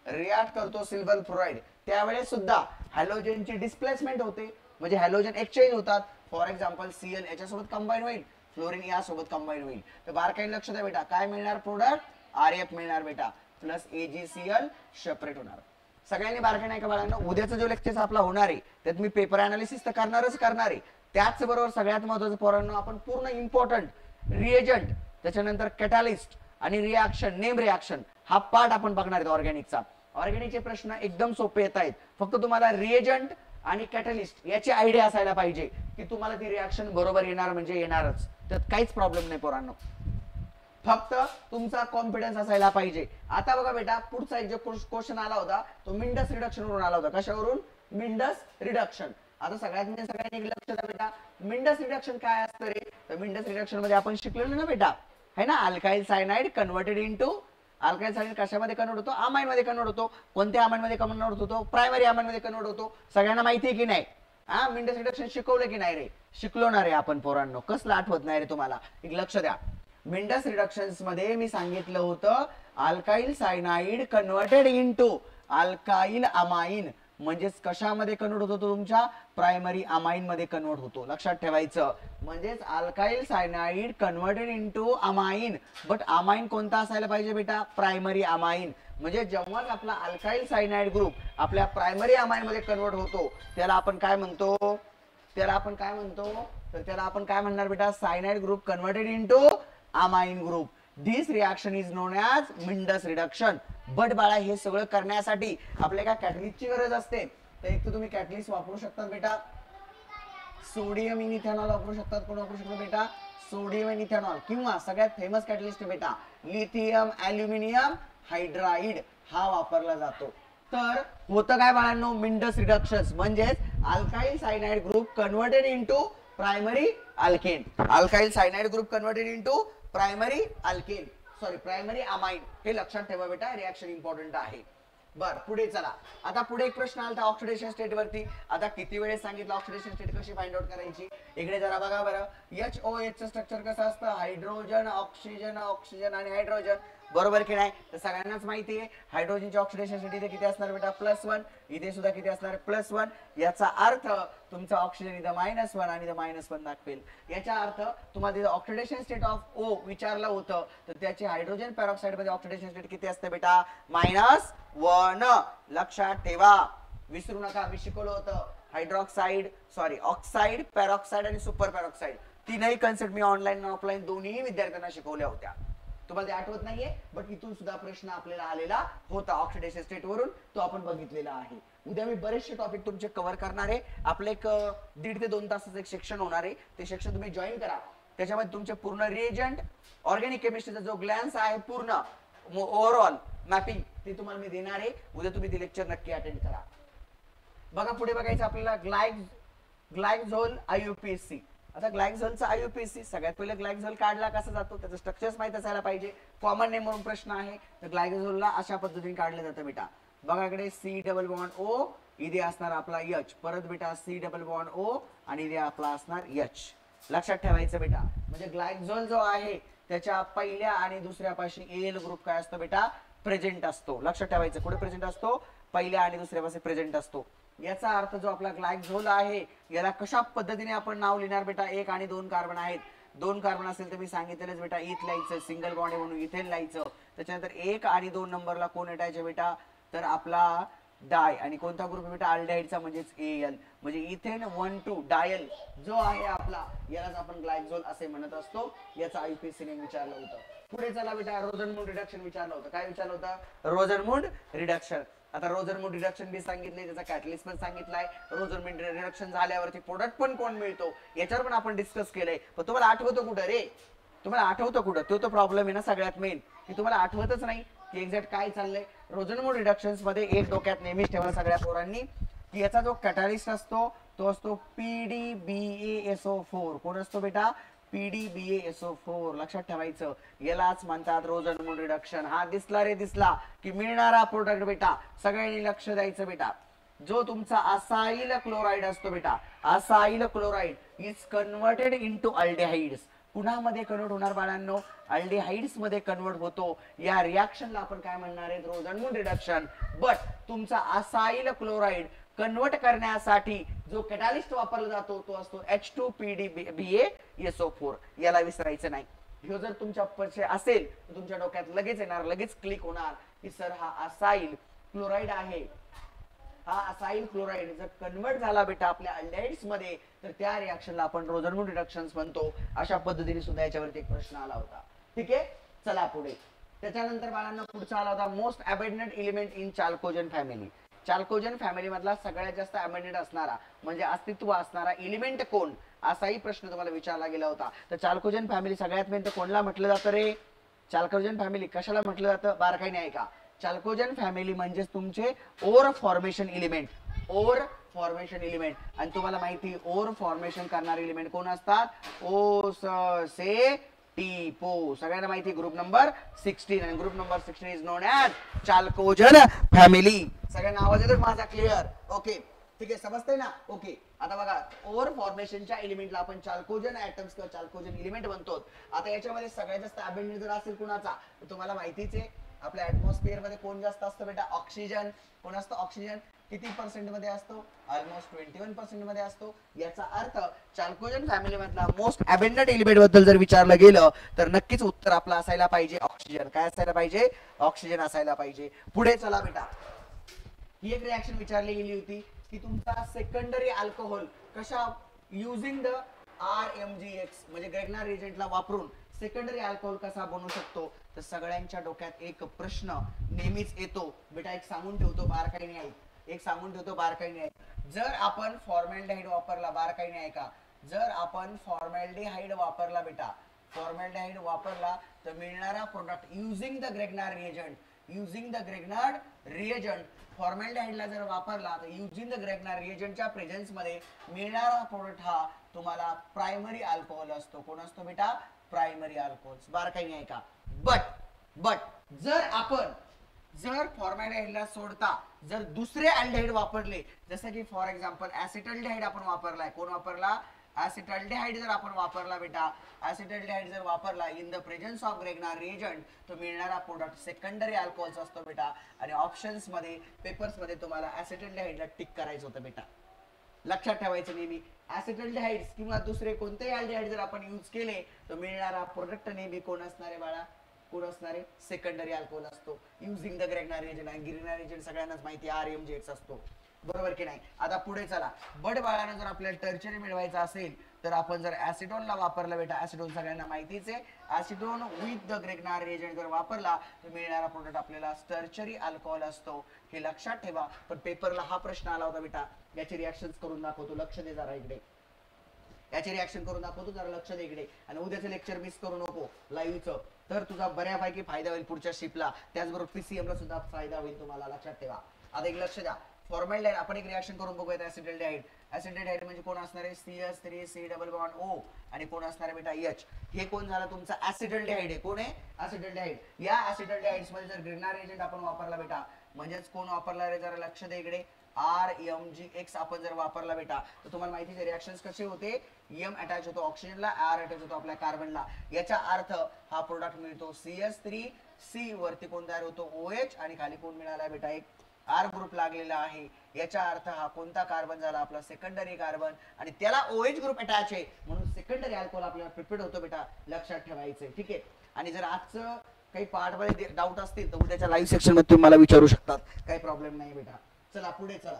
रिॲक्ट करतो सिल्वर फ्लोराईड, त्यावेळेस सुद्धा हॅलोजनची डिस्प्लेसमेंट होते, म्हणजे हॅलोजन एक्सचेंज होतात. फॉर एक्झाम्पल Cl याच्यासोबत कंबाईन होईल, फ्लोरीन यासोबत कंबाईन होईल. तर बारकाईने लक्ष द्या बेटा, काय मिळणार प्रोडक्ट? RF मिळणार बेटा, प्लस AgCl सेपरेट होणार. सगळ्यांनी बारकाईने नाही का बाळांनो, उद्याचा जो लेक्चर आपला होणार आहे त्यात मी पेपर अनालिसिस तर करणार आहे, त्याचबरोबर सगळ्यात महत्त्वाचं पोरांनो, आपण पूर्ण इम्पॉर्टंट रिएजंट, त्याच्यानंतर कॅटॅलिस्ट आणि रिॲक्शन, नेम रिॲक्शन हा पार्ट आपण बघणार आहेत ऑर्गॅनिकचा. ऑर्गॅनिकचे प्रश्न एकदम सोपे येत आहेत, फक्त तुम्हाला रिएजंट आणि कॅटॅलिस्ट याची आयडिया असायला पाहिजे की तुम्हाला ती रिॲक्शन बरोबर येणार म्हणजे येणारच, त्यात काहीच प्रॉब्लेम नाही पोरांनो, फक्त तुमचा कॉन्फिडन्स असायला पाहिजे. आता बघा बेटा, पुढचा एक जो क्वेश्चन आला होता तो मिंडस रिडक्शन वरून आला होता. कशावरून? मिंडस रिडक्शन. आता सगळ्यात म्हणजे सगळ्यांनी लक्ष द्या बेटा, मिंडस रिडक्शन काय असतं रे? तर मिंडस रिडक्शन मध्ये आपण शिकलेलो ना बेटा, है ना, alkyl cyanide converted into, alkyl cyanide कशामध्ये कन्वर्ट होतो? अमाइन मध्ये कन्वर्ट होतो. कोणत्या अमाइन मध्ये कन्वर्ट होतो? प्रायमरी अमाइन मध्ये कन्वर्ट होतो. सगळ्यांना माहिती आहे की नाही? हा, मिंडस रिडक्शन शिकवलं की नाही रे? शिकलो ना रे आपण पोरांनो, कसलं आठवत नाही रे तुम्हाला? एक लक्ष द्या, मिंडस रिडक्शन्स मध्ये मी सांगितलं होतं alkyl cyanide converted into alkyl amine, म्हणजेच कशामध्ये कन्वर्ट होतो? तुमच्या प्रायमरी अमाइन मध्ये कन्वर्ट होतो. लक्षात ठेवायचं, म्हणजेच alkyl cyanide converted into amine, but amine कोणता असायला पाहिजे बेटा? Primary amine. म्हणजे जेव्हा आपला अल्काइल सायनाइड ग्रुप आपल्या प्रायमरी अमाइन मध्ये कन्वर्ट होतो त्याला आपण काय म्हणतो? तर त्याला आपण काय म्हणणार बेटा? Cyanide group converted into amine group. This reaction is known as Mendius reduction. But बाळा, हे सगळं करण्यासाठी आपल्याला कॅटलिस्टची गरज असते. तर एक तर तुम्ही कॅटलिस्ट वापरू शकता बेटा, सोडियम इन इथेनॉल वापरू शकतात. कोण वापरू शकतो बेटा? Sodium in ethanol. किंवा सगळ्यात फेमस कॅटलिस्ट बेटा लिथियम ॲल्युमिनियम हायड्राइड हा वापरला जातो. तर होतं काय बाळांनो? मिंडस रिडक्शन्स म्हणजेच alkyl cyanide group converted into primary alkane. Alkyl cyanide group converted into primary alkane, sorry primary amine. हे लक्षात ठेवा बेटा, रिएक्शन इंपॉर्टंट आहे. बर, पुढे चला. आता पुढे एक प्रश्न आला ऑक्सिडेशन स्टेट वरती. आता किती वेळेस सांगितलं ऑक्सिडेशन स्टेट कशी फाइंड आउट करायची? इकडे जरा बघा बरं, HOH चं स्ट्रक्चर कसं असतं? हायड्रोजन, ऑक्सिजन, ऑक्सिजन आणि हायड्रोजन, बरोबर की नाही? तर सगळ्यांनाच माहिती आहे हायड्रोजनची ऑक्सिडेशन स्टेट इथे किती असणार बेटा? +1. इथे सुद्धा किती असणार? +1. याचा अर्थ तुमचा ऑक्सिजन इथं -1 आणि इथं -1 दाखवेल. याचा अर्थ तुम्हाला इथं ऑक्सिडेशन स्टेट ऑफ O विचारलं होतं, तर त्याची हायड्रोजन पेरॉक्साइड मध्ये ऑक्सिडेशन स्टेट किती असते बेटा? -1. लक्षात ठेवा, विसरू नका. मी शिकवलं होतं हायड्रॉक्साइड, सॉरी ऑक्साइड, पेरॉक्साइड आणि सुपर पेरॉक्साइड, तीनही कन्सेप्ट मी ऑनलाईन आणि ऑफलाईन दोन्ही विद्यार्थ्यांना शिकवल्या होत्या. तुम्हाला ते आठवत नाहीये, बट इथून सुद्धा प्रश्न आपल्याला आलेला होता ऑक्सिडेशन स्टेट वरून, तो आपण बघितलेला आहे. उद्या मी बरेचसे टॉपिक तुमचे कव्हर करणार आहे. आपलं एक 1.5 ते 2 तासाचं एक सेक्शन होणार आहे, ते सेक्शन तुम्ही जॉईन करा. त्याच्यामध्ये तुमचे पूर्ण रिएजंट, ऑर्गॅनिक केमिस्ट्रीचा जो ग्लॅन्स आहे, पूर्ण ओव्हरऑल मॅपिंग ते तुम्हाला मी देणार आहे. उद्या तुम्ही ते लेक्चर नक्की अटेंड करा. बघा पुढे बघायचं आपल्याला ग्लायक्झोल IUPAC. आता ग्लायक्झोलचा IUPAC सगळ्यात पहिले ग्लायक्झोल काढला कसा जातो त्याचं स्ट्रक्चर्स माहित असायला पाहिजे. कॉमन नेम म्हणून प्रश्न आहे, तर ग्लायक्झोलला अशा पद्धतीने काढलं जातं बेटा. बघा इकडे C डबल बॉन्ड O, इथे असणार आपला H, परत बेटा C डबल बॉन्ड O आणि इथे आपला असणार H. लक्षात ठेवायचं बेटा, म्हणजे ग्लायक्झोल जो आहे त्याच्या पहिल्या आणि दुसऱ्या पाशी AL ग्रुप काय असतो बेटा? प्रेझेंट असतो. लक्षात ठेवायचं, कुठे प्रेझेंट असतो? पहिल्या आणि दुसऱ्या पाशी प्रेझेंट असतो. याचा अर्थ जो आपला ग्लायक्झोल आहे याला कशा पद्धतीने आपण नाव लिहिणार बेटा? 1 आणि 2 कार्बन आहेत. 2 कार्बन असेल तर मी सांगितलेलंच बेटा इथ लिहायचं, सिंगल बॉन्ड आहे म्हणून इथेन लिहायचं. त्याच्यानंतर 1 आणि 2 नंबरला कोण अटॅच आहे बेटा? तर आपला डाय. आणि कोणता ग्रुप बेटा? अल्डिहाइडचा, म्हणजेच AL. म्हणजे इथेन 1,2 डायल जो आहे आपला, यालाच आपण ग्लायक्झोल असे म्हणत असतो. याचा IUPAC ने विचारलं होतं. पुढे चला बेटा, रोझनमूड रिडक्शन विचारलं होतं. काय विचारलं होतं? रोझनमूड रिडक्शन. आता रोझनमूड रिडक्शन बी सांगितले, त्याचा कॅटलिस्ट पण सांगितलाय. रोझनमूड रिडक्शन झाल्यावरती प्रोडक्ट पण कोण मिळतो याच्यावर पण आपण डिस्कस केलंय. पण तुम्हाला आठवतं कुठं रे? तुम्हाला आठवतं कुठं? तो प्रॉब्लेम आहे ना सगळ्यात मेन, की तुम्हाला आठवतच नाही की एक्झॅक्ट काय चाललंय. रोझनमूड रिडक्शन्स मध्ये एक डोक्यात नेहमीच ठेवा सगळ्या पोरांनी की याचा जो कॅटलिस्ट असतो तो असतो PDBASO4. कोण असतो बेटा? PDBASO4. लक्षात ठेवायचं, यालाच म्हणतात रोझनमूड रिडक्शन. हा दिसला रे दिसला की मिळणारा प्रोडक्ट बेटा सगळ्यांनी लक्ष द्यायचं बेटा. जो तुमचा असाइल क्लोराइड असतो बेटा, acyl chloride is converted into aldehydes. कुणामध्ये कन्वर्ट होणार बाळांनो? अल्डेहाइड्स मध्ये कन्वर्ट होतो. या रिएक्शनला आपण काय म्हणणार आहे? रोझनमूड रिडक्शन. बट तुमचा असाइल क्लोराइड कन्वर्ट करण्यासाठी जो कॅटलिस्ट वापरला जातो तो असतो H2PDBASO4. याला विसरायचं नाही. हे जर तुमच्या परिचय असेल तर तुमच्या डोक्यात लगेच येणार, लगेच क्लिक होणार की सर हा असाइल क्लोराइड आहे. हा असाइल क्लोराइड जर कन्वर्ट झाला बेटा आपल्या अल्डेहाइड्स मध्ये तर त्या रिएक्शनला आपण रोझनमूड रिडक्शन्स म्हणतो. अशा पद्धतीने सुद्धा याच्यावरती एक प्रश्न आला होता. ठीक आहे, चला पुढे. त्याच्यानंतर बाळांना पुढचा आला होता most abundant element in चाल्कोजन family. चाल्कोजन family मधला सगळ्यात जास्त अबंडंट असणारा म्हणजे अस्तित्व असणारा एलिमेंट कोण, असाही प्रश्न तुम्हाला विचारला गेला होता. तर चाल्कोजन फॅमिली सगळ्यात मेन तर कोणला म्हटलं जातं रे? चाल्कोजन फॅमिली कशाला म्हटलं जातं? बारकाईने ऐका. चाल्कोजन फॅमिली म्हणजे तुमचे ore formation element. Ore formation element. आणि तुम्हाला माहिती ओर फॉर्मेशन करणारे एलिमेंट कोण असतात? ओ स से टी पो. सगळ्यांना माहिती ग्रुप नंबर 16. आणि group number 16 is known as चाल्कोजन family. सगळ्यांना आवाज येतो माझा? क्लिअर? ओके, ठीक आहे, समजतंय ना? ओके. आता बघा, ओव्हर फॉर्मेशनच्या एलिमेंटला आपण चाल्कोजन ऍटम्स किंवा चाल्कोजन एलिमेंट म्हणतो. आता याच्यामध्ये सगळ्यात जास्त अबंडंट जर असेल कुणाचा तर तुम्हाला माहितीच आहे आपल्या ऍटमॉस्फिअर मध्ये कोण जास्त असतं बेटा? ऑक्सिजन. कोण असतं? ऑक्सिजन. किती पर्सेंट मध्ये असतो? ऑलमोस्ट 21% मध्ये असतो. याचा अर्थ चाल्कोजन फॅमिली मधला मोस्ट अबंडंट एलिमेंट बद्दल जर विचारलं गेलं तर नक्कीच उत्तर आपलं असायला पाहिजे ऑक्सिजन. काय असायला पाहिजे? ऑक्सिजन असायला पाहिजे. पुढे चला बेटा. ही एक रिएक्शन विचारली गेली होती की तुमचा सेकंडरी अल्कोहोल कशा युजिंग द RMGX म्हणजे ग्रेगनार रिएजंटला वापरून सेकंडरी अल्कोहोल कसा बनवू शकतो. तर सगळ्यांच्या डोक्यात एक प्रश्न नेहमीच येतो बेटा. एक सांगून ठेवतो बारकाईने ऐक. एक सांगून ठेवतो बारकाईने ऐक. जर आपण फॉर्मॅल्डिहाइड वापरला, बारकाईने ऐका, जर आपण फॉर्मॅल्डिहाइड वापरला बेटा, फॉर्मॅल्डिहाइड वापरला तर मिळणारा product using the Grignard reagent, using the Grignard reagent फॉर्मॅल्डिहाइडला जर वापरला तर युजिंग द ग्रेगनार रिएजंटच्या प्रेझेन्स मध्ये मिळणारा प्रोडक्ट हा तुम्हाला प्रायमरी अल्कोहोल असतो. कोण असतो बेटा? Primary alcohol. बारकाईने ऐका. बट जर फॉर्मॅल्डिहाइडला सोडता जर दुसरे अल्डिहाइड वापरले, जसं की फॉर एक्झाम्पल ऍसिटल्डिहाइड आपण वापरलाय. कोण वापरला? ऍसिटल्डिहाइड जर आपण वापरला बेटा, ऍसिटल्डिहाइड जर वापरला in the presence of Grignard reagent तर मिळणारा प्रोडक्ट सेकंडरी अल्कोहोल्स असतो बेटा. आणि ऑप्शन्स मध्ये पेपर्स मध्ये तुम्हाला ऍसिटल्डिहाइडला टिक करायचं होतं बेटा. लक्षात ठेवायचं नेहमी ऍसिटल्डिहाइड्स किंवा दुसरे कोणतेही अल्डिहाइड जर आपण यूज केले तर मिळणारा प्रोडक्ट नेहमी कोण असणार आहे बाळा? कोण असणार आहे? सेकंडरी अल्कोहोल असतो युजिंग द ग्रेगनार रिएजंट. आणि ग्रेगनार रिएजंट सगळ्यांनाच माहिती RMGX असतो. बरोबर की नाही? आता पुढे चला. बट बाळानं जर आपल्याला टर्चरी मिळवायचा असेल तर आपण जर ऍसिटोनला वापरला बेटा, ऍसिटोन सगळ्यांना माहितीच आहे. ऍसिटोन विथ द ग्रेगनार रिएजंट जर वापरला तर मिळणारा प्रोडक्ट आपल्याला टर्चरी अल्कोहोल असतो. हे लक्षात ठेवा. पण पेपरला हा प्रश्न आला होता बेटा. याची रिएक्शन्स करून दाखवतो. लक्ष दे जरा इकडे. याची रिएक्शन करून दाखवतो, जरा लक्ष दे इकडे. आणि उद्याचं लेक्चर मिस करू नको लाईव्हचं. तर तुझा बऱ्यापैकी फायदा होईल पुढच्या शिपला. त्याचबरोबर PCM ला सुद्धा फायदा होईल तुम्हाला. लक्षात ठेवा. आता एक लक्ष द्या. फॉर्मॅल्डिहाइड आपण एक रिएक्शन करून बघूयात. ऍसिटल्डिहाइड. ऍसिटल्डिहाइड म्हणजे कोण असणार आहे? CH3C double bond O. आणि कोण असणार आहे बेटा? H. हे कोण झालं? तुमचा ऍसिटल्डिहाइड आहे. कोण आहे? ऍसिटल्डिहाइड. या ऍसिटल्डिहाइड्स मध्ये जर ग्रेगनार रिएजंट आपण वापरला बेटा, म्हणजेच कोण वापरला रे? जरा लक्ष दे इकडे. RMGX आपण जर वापरला बेटा तर तुम्हाला माहिती आहे रिएक्शन्स कसे होते? M अटॅच होतो ऑक्सिजनला, R अटॅच होतो आपल्या कार्बनला. याचा अर्थ हा प्रोडक्ट मिळतो CH3C. वरती कोण तयार होतो? OH. आणि खाली कोण मिळाला बेटा? एक R ग्रुप लागलेला आहे. याचा अर्थ हा कोणता कार्बन झाला? आपला सेकंडरी कार्बन. आणि त्याला OH ग्रुप अटॅच आहे म्हणून सेकंडरी अल्कोहोल आपल्याला प्रिपेअर्ड होतो बेटा. लक्षात ठेवायचंय. ठीक आहे. आणि जर आजचं काही पार्ट मध्ये डाऊट असतील तर उद्याच्या लाईव्ह सेक्शन मध्ये तुम्ही मला विचारू शकतात. काही प्रॉब्लेम नाही बेटा. चला पुढे चला.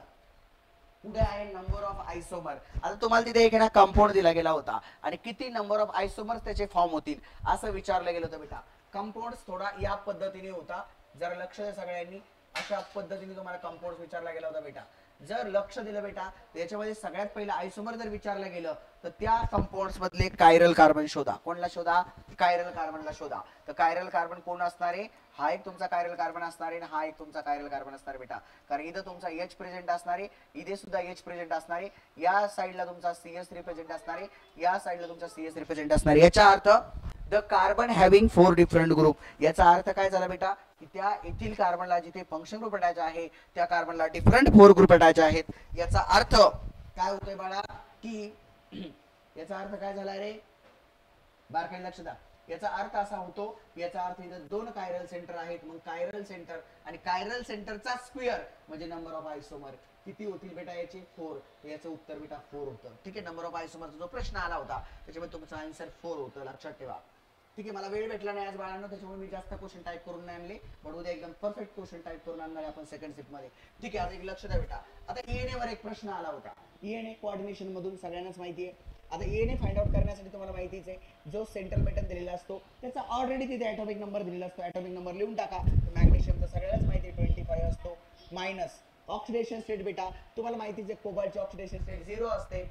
पुढे आहे नंबर ऑफ आयसोमर. आता तुम्हाला तिथे एक ना कंपाऊंड दिला गेला होता आणि किती नंबर ऑफ आयसोमर्स त्याचे फॉर्म होतील असं विचारलं गेलं होतं बेटा. कंपाऊंड थोडा या पद्धतीने होता. जरा लक्ष द्या सगळ्यांनी. अशा पद्धतीने तुम्हाला कंपाऊंड विचारला गेला होता बेटा. जर लक्ष दिलं बेटा तर याच्यामध्ये सगळ्यात पहिलं आयसोमर जर विचारलं गेलं तर त्या कंपाऊंड्स मधले कायरल कार्बन शोधा. कोणला शोधा? कायरल कार्बनला शोधा. तर कायरल कार्बन कोण असणार आहे? हा एक तुमचा कायरल कार्बन असणार आहे आणि हा एक तुमचा कायरल कार्बन असणार आहे बेटा. कारण इथं तुमचा H प्रेझेंट असणार आहे, इथे सुद्धा H प्रेझेंट असणार आहे, या साईडला तुमचा CS3 प्रेझेंट असणार आहे, या साईडला तुमचा CS3 प्रेझेंट असणार आहे. याचा earth the carbon having 4 different group. याचा अर्थ काय झाला बेटा? की त्या एथिल कार्बनला जिथे फंक्शन ग्रुप अटॅच आहे त्या कार्बनला डिफरंट 4 ग्रुप अटॅच आहेत. याचा अर्थ काय होतोय बाळा? की याचा अर्थ काय झाला रे? बारकाईने लक्ष द्या. याचा अर्थ असा होतो, याचा अर्थ इथं 2 कायरल सेंटर आहेत. मग कायरल सेंटर आणि कायरल सेंटरचा स्क्वेअर म्हणजे नंबर ऑफ आयसोमर किती होतील बेटा? याचे 4. याचं उत्तर बेटा 4 होतं. ठीक आहे. नंबर ऑफ आयसोमरचा जो प्रश्न आला होता त्याच्यामध्ये तुमचा आन्सर 4 होतं, लक्षात ठेवा. ठीक आहे. मला वेळ भेटला नाही आज बाळांनो, त्याच्यामुळे मी जास्त क्वेश्चन टाइप करून नाही आणले, पण उद्या एकदम परफेक्ट क्वेश्चन टाइप करून आणणार आपण सेकंड शिफ्ट मध्ये. ठीक आहे. आता एक लक्ष द्या बेटा. आता ENA वर एक प्रश्न आला होता. ENA कोऑर्डिनेशन मधून सगळ्यांनाच माहिती आहे. आता ENA फाइंड आउट करण्यासाठी तुम्हाला माहितीच आहे, जो सेंट्रल मेटल दिलेला असतो त्याचा ऑलरेडी तिथे ॲटॉमिक नंबर दिलेला असतो. ॲटॉमिक नंबर लिहून टाका. मॅग्नेशियमचा सगळ्यालाच माहिती आहे 25 असतो. मायनस ऑक्सिडेशन स्टेट बेटा तुम्हाला माहितीच आहे, कोबाल्टची ऑक्सिडेशन स्टेट 0 असते.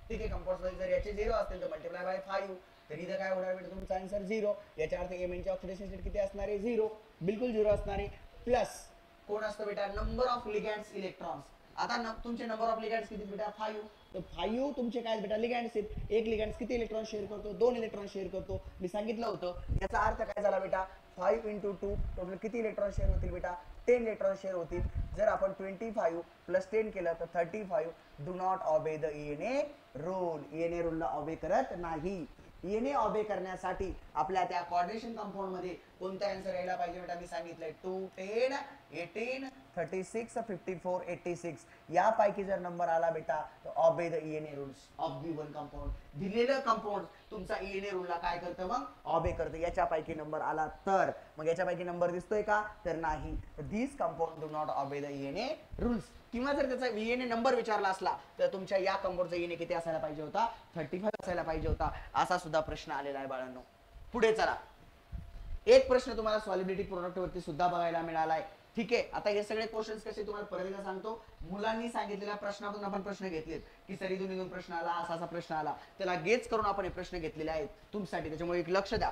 ठीक आहे. कंपाऊंड्स मध्ये जर याचे 0 असतील तर मल्टिप्लाय बाय 5, तर इथं काय होणार बेटा? तुमचा आन्सर 0. याचा अर्थ Mn ची ऑक्सिडेशन स्टेट किती असणार आहे? 0. बिलकुल 0 असणार आहे. प्लस कोण असतं बेटा? Number of ligands electrons. आता तुमचे नंबर ऑफ लिगँड्स किती बेटा? 5. तर 5 तुमचे काय बेटा? लिगँड्स आहेत. एक लिगँड्स किती इलेक्ट्रॉन शेअर करतो? 2 इलेक्ट्रॉन शेअर करतो. मी सांगितलं होतं. याचा अर्थ काय झाला बेटा? 5 × 2 टोटल किती इलेक्ट्रॉन शेअर होतील बेटा? 10 इलेक्ट्रॉन शेअर होतील. जर आपण 25 + 10 केलं तर 35. Do not obey the ENA rule. ENA रूलला ऑबे करत नाही. ENA ऑबे करण्यासाठी आपल्या त्या कोऑर्डिनेशन कंपाऊंड मध्ये कोणता आन्सर यायला पाहिजे बेटा? मी सांगितलंय 2, 10, 18, 36, 54, 86 यापैकी जर नंबर आला बेटा तर obey the ENA rules of the one compound. दिलेलं कंपाऊंड तुमचा ENA रूलला काय करतं? मग ऑबे करतं. याच्यापैकी नंबर आला तर. मग याच्यापैकी नंबर दिसतोय का? तर नाही. This compound do not obey the ENA rules. किंवा जर त्याचा ENA नंबर विचारला असला तर तुमच्या या कंपाऊंडचा ENA किती असायला पाहिजे होता? 35 असायला पाहिजे होता. असा सुद्धा प्रश्न आलेला आहे बाळांनो. पुढे चला. एक प्रश्न तुम्हाला सॉलिबिलिटी प्रोडक्ट वरती सुद्धा बघायला मिळालाय. ठीक आहे. आता हे सगळे क्वेश्चन्स कसे तुम्हाला परत एकदा सांगतो. मुलांनी सांगितलेल्या प्रश्नातून आपण प्रश्न घेतलेत की सर इथून प्रश्न आला, असा प्रश्न आला, त्याला गेच करून आपण हे प्रश्न घेतलेले आहेत तुमच्यासाठी. त्याच्यामुळे एक लक्ष द्या.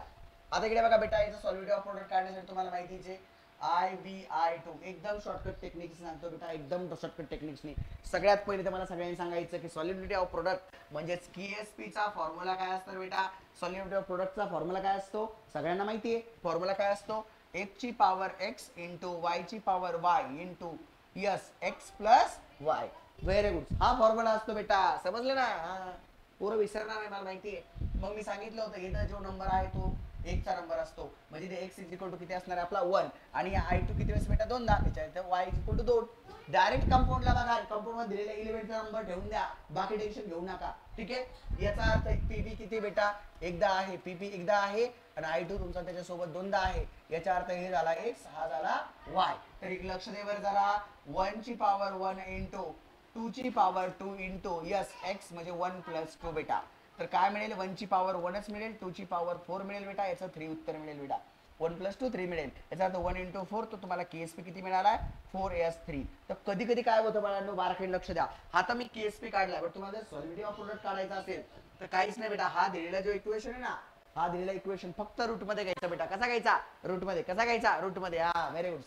आता इकडे बघा बेटा, याचं सॉलिबिलिटी ऑफ प्रोडक्ट काढण्यासाठी तुम्हाला माहितीच आहे IBI2 एकदम शॉर्टकट टेक्निक्स सांगतो बेटा, एकदम शॉर्टकट टेक्निक्सनी. सगळ्यात पहिले तर मला सगळ्यांनी सांगायचं की सॉलिबिलिटी ऑफ प्रोडक्ट म्हणजेच KSP चा फॉर्म्युला काय असतो बेटा? सॉलिबिलिटी ऑफ प्रोडक्टचा फॉर्म्युला काय असतो? सगळ्यांना माहिती आहे. फॉर्म्युला काय असतो? x ची पॉवर x × y ची power y × s x + y. Very good. हा फॉर्म्युला असतो बेटा. समजलं ना? पूर्ण विसरणार आहे, मला माहिती आहे. मग मी सांगितलं होतं इथं जो नंबर आहे तो 1 चा नंबर असतो. म्हणजे ते x = किती असणार आहे? आपला 1. आणि I2 किती वेळेस बेटा? 2दा. त्याच्यानंतर y = 2. डायरेक्ट कंपाऊंडला बघा. कंपाऊंड मध्ये दिलेला एलिमेंटचा नंबर ठेवून द्या. बाकी टेन्शन घेऊ नका. ठीक आहे. याचा अर्थ PP किती बेटा? एकदा आहे. PP एकदा आहे आणि I2 तुमचा त्याच्यासोबत 2दा आहे. याचा अर्थ हे झाला x, हा झाला y. तर एक लक्ष दे बरं जरा. 1 ची पॉवर 1 × 2 ची पॉवर 2 × s x म्हणजे 1 + 2 बेटा. तर काय मिळेल? 1 ची पॉवर 1च मिळेल, 2 ची पॉवर 4 मिळेल बेटा. याचं 3 उत्तर मिळेल बेटा. 1 + 2 3 मिळेल. याचा अर्थ 1 × 4 तो तुम्हाला KSP किती मिळाला? 4s3. तर कधी कधी काय होतं बाळांनो, बारकाईने लक्ष द्या. आता मी KSP काढलाय, पण तुम्हाला जर सॉलिबिलिटी ऑफ प्रोडक्ट काढायचा असेल तर काहीच नाही बेटा. हा दिलेला जो इक्वेशन आहे ना, हा दिलेला इक्वेशन फक्त रूट मध्ये घ्यायचा बेटा. कसा घ्यायचा? रूट मध्ये. कसा घ्यायचा? रूट मध्ये. हा, व्हेरी गुड.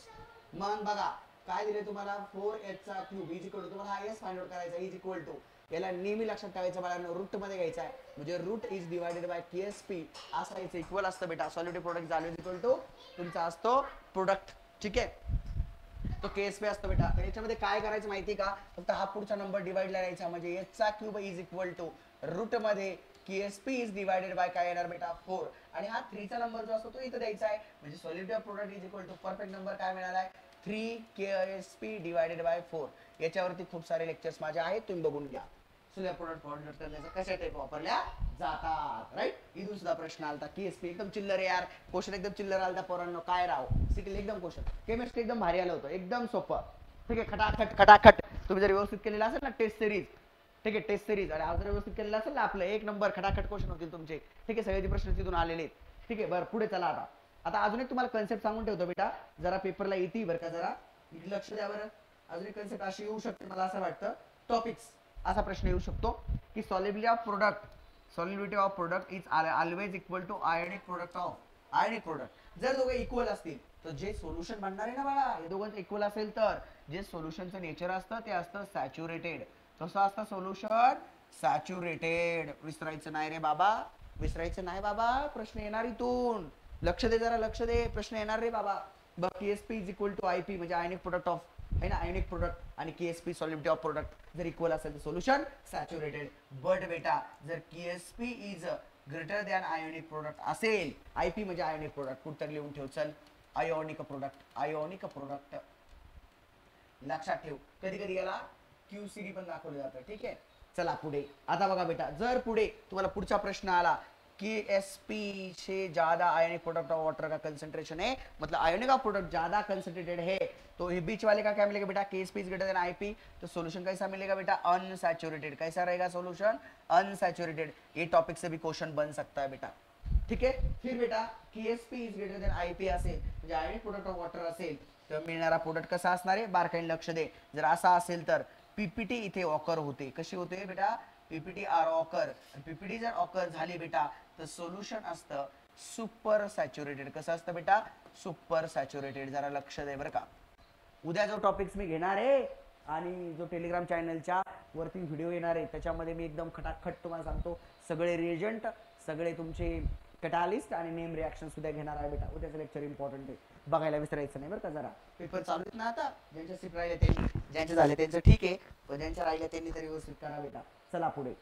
मग बघा काय दिले तुम्हाला? 4h³ तुम्हाला हा s फाइंड आउट करायचा. याला नेहमी लक्षात ठेवायचं बाळांनो, रूट मध्ये घ्यायचा आहे. म्हणजे root is divided by KSP असा याचं इक्वल असतं बेटा. सॉलिबिलिटी प्रोडक्ट झालं इक्वल टू तुमचा असतो प्रोडक्ट. ठीक आहे. तो KSP असतो बेटा. तर याच्यामध्ये काय करायचं माहिती का? फक्त हा पुढचा नंबर डिवाइड करायचा. म्हणजे h³ is equal to root मध्ये KSP इज डिवायडेड बाय काय येणार बेटा? 4. आणि हा 3 चा नंबर जो असतो तो इथं द्यायचा आहे. म्हणजे solubility of product is equal to perfect number काय मिळाला आहे? 3 KSP डिवायडेड बाय 4. याच्यावरती खूप सारे लेक्चर्स माझे आहेत, तुम्ही बघून घ्या. सुद्धा प्रोडक्ट फॉर्म्युलेट करण्याचा कशा टाइप वापरल्या जातात. राईट. इथून सुद्धा प्रश्न आलता. KSP एकदम चिल्लर यार. क्वेश्चन एकदम चिल्लर आलता पोरांनो. काय राव शिकले एकदम क्वेश्चन. केमिस्ट्री एकदम भारी आलं होतं, एकदम सोपं. ठीक आहे. खटाखट खटाखट. तुम्ही जर व्यवस्थित केलेलं असेल ना टेस्ट सिरीज, ठीक आहे, टेस्ट सिरीज आणि आज जर व्यवस्थित केलेलं असेल ना आपलं, 1 नंबर खटाखट क्वेश्चन होतील तुमचे. ठीक आहे. सगळे प्रश्न तिथून आलेले आहेत. ठीक आहे. बरं पुढे चला. आता अजून एक तुम्हाला कन्सेप्ट सांगून ठेवतो बेटा, जरा पेपरला येते बरं का, जरा लक्ष द्या बरं. अजून एक कन्सेप्ट अशी येऊ शकते मला असं वाटतं. टॉपिक्स असा प्रश्न येऊ शकतो की solubility of product solubility of product is always equal to ionic product of ionic product. जर दोघे इक्वल असतील तर जे सोल्युशन बनणार आहे ना बाळा, हे दोघं इक्वल असेल तर जे सोल्युशनचं नेचर असतं ते असतं सॅच्युरेटेड. कसं असतं सोल्युशन? सॅच्युरेटेड. विसरायचं नाही रे बाबा, विसरायचं नाही बाबा, प्रश्न येणार इथून. लक्ष दे जरा, लक्ष दे, प्रश्न येणार रे बाबा. बघ KSP is equal to IP म्हणजे आयोनिक प्रोडक्ट ऑफ है ना, आयोनिक प्रोडक्ट आणि केएसपी सॉल्युबिलिटी ऑफ प्रोडक्ट जर इक्वल असेल तर सोल्युशन सॅच्युरेटेड. बट बेटा जर KSP is greater than ionic product असेल, आयपी म्हणजे आयोनिक प्रोडक्ट, कुठं लिहून ठेव चल, आयोनिक प्रोडक्ट, आयोनिक प्रोडक्ट लक्षात ठेव. कधी कधी याला क्यूसीडी पण दाखवलं जातं. ठीक आहे, चला पुढे. आता बघा बेटा, जर पुढे तुम्हाला पुढचा प्रश्न आला केएसपी से ज्यादा आयोनिक प्रोडक्ट ऑफ वाटर का कंसंट्रेशन है, मतलब आयोनिक ऑफ प्रोडक्ट ज्यादा कंसंट्रेटेड है, तो ये बीच वाले का क्या मिलेगा बेटा? Ksp is greater than IP, तो सॉल्यूशन कैसा मिलेगा बेटा? अनसैचुरेटेड. कैसा रहेगा सॉल्यूशन? अनसैचुरेटेड. ये टॉपिक से भी क्वेश्चन बन सकता है बेटा. ठीक आहे. फिर बेटा Ksp is greater than IP असेल म्हणजे आयोनिक प्रोडक्ट ऑफ वॉटर असेल तर मिळणारा प्रोडक्ट कसा असणार आहे? बारकाईने लक्ष दे. जर असा असेल तर पीपीटी इथे ऑकर होते. कशी होते बेटा? PPT are occur. पीपीटी जर ऑकर झाली बेटा तर सोल्युशन असतं सुपर सॅच्युरेटेड. कसं असतं बेटा? Super saturated. जरा लक्ष दे बरं का. उद्या जो टॉपिक्स मी घेणार आहे आणि जो टेलिग्राम चॅनलच्या वरती व्हिडिओ येणार आहे त्याच्यामध्ये मी एकदम खटाखट तुम्हाला सांगतो सगळे रिएजंट, सगळे तुमचे कॅटालिस्ट आणि नेम रिॲक्शन सुद्धा घेणार आहे बेटा. उद्याचं लेक्चर इम्पॉर्टंट आहे, बघायला विसरायचं नाही बरं का. जरा पेपर चालू आहेत ना आता, ज्यांच्या सीट राहिले त्यांनी, ज्यांचे झाले त्यांचं ठीक आहे, पण ज्यांच्या राहिल्या त्यांनी तरी व्यवस्थित करा बेटा. चला पुढे.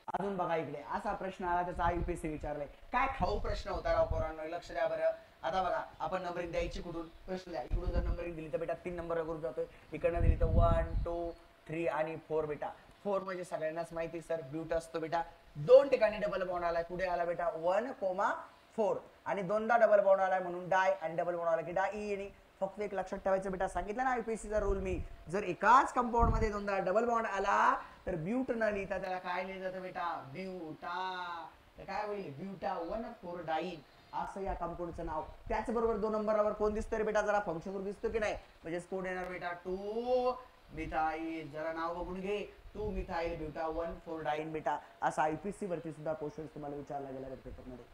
अजून बघा इकडे असा प्रश्न आला, त्याचा आयुपीएससी विचारलाय. काय खाऊ प्रश्न होता राव पोरांनो, लक्ष द्या बरं. आता बघा आपण नंबरिंग द्यायची कुठून? प्रश्न द्या. इकडून जर नंबरिंग दिली तर बेटा 3 नंबर ग्रुप जातोय, इकडनं दिली तर 1 2 3 आणि 4 बेटा. 4 म्हणजे सगळ्यांनाच माहिती सर ब्यूट असतो बेटा. 2 ठिकाणी डबल बॉन्ड आलाय, कुठे आला बेटा? 1,4 आणि 2दा डबल बॉन्ड आलाय म्हणून डाय, आणि डबल बॉन्ड आला की डाई. आणि फक्त एक लक्षात ठेवायचं बेटा, सांगितलं ना आयपीएससीचा रूल मी, जर एकाच कंपाऊंड मध्ये 2दा डबल बॉन्ड आला तर ब्यूट न लिहिता त्याला काय लिहिलं जातं बेटा? ब्यूटा. तर काय होईल? ब्यूटा 1,4 डाईन असं या कंपाऊंडचं नाव. त्याचबरोबर 2 नंबरवर कोण दिसतं रे बेटा? जरा फंक्शन ग्रुप दिसतो की नाही? म्हणजे कोड येणार बेटा 2 मिथाइल. जरा नाव बघून घे, 2 मिथाइल ब्यूटा 1,4 डाईन बेटा. असं आयपीएससी वरती सुद्धा क्वेश्चन तुम्हाला विचारला गेला पेपर मध्ये.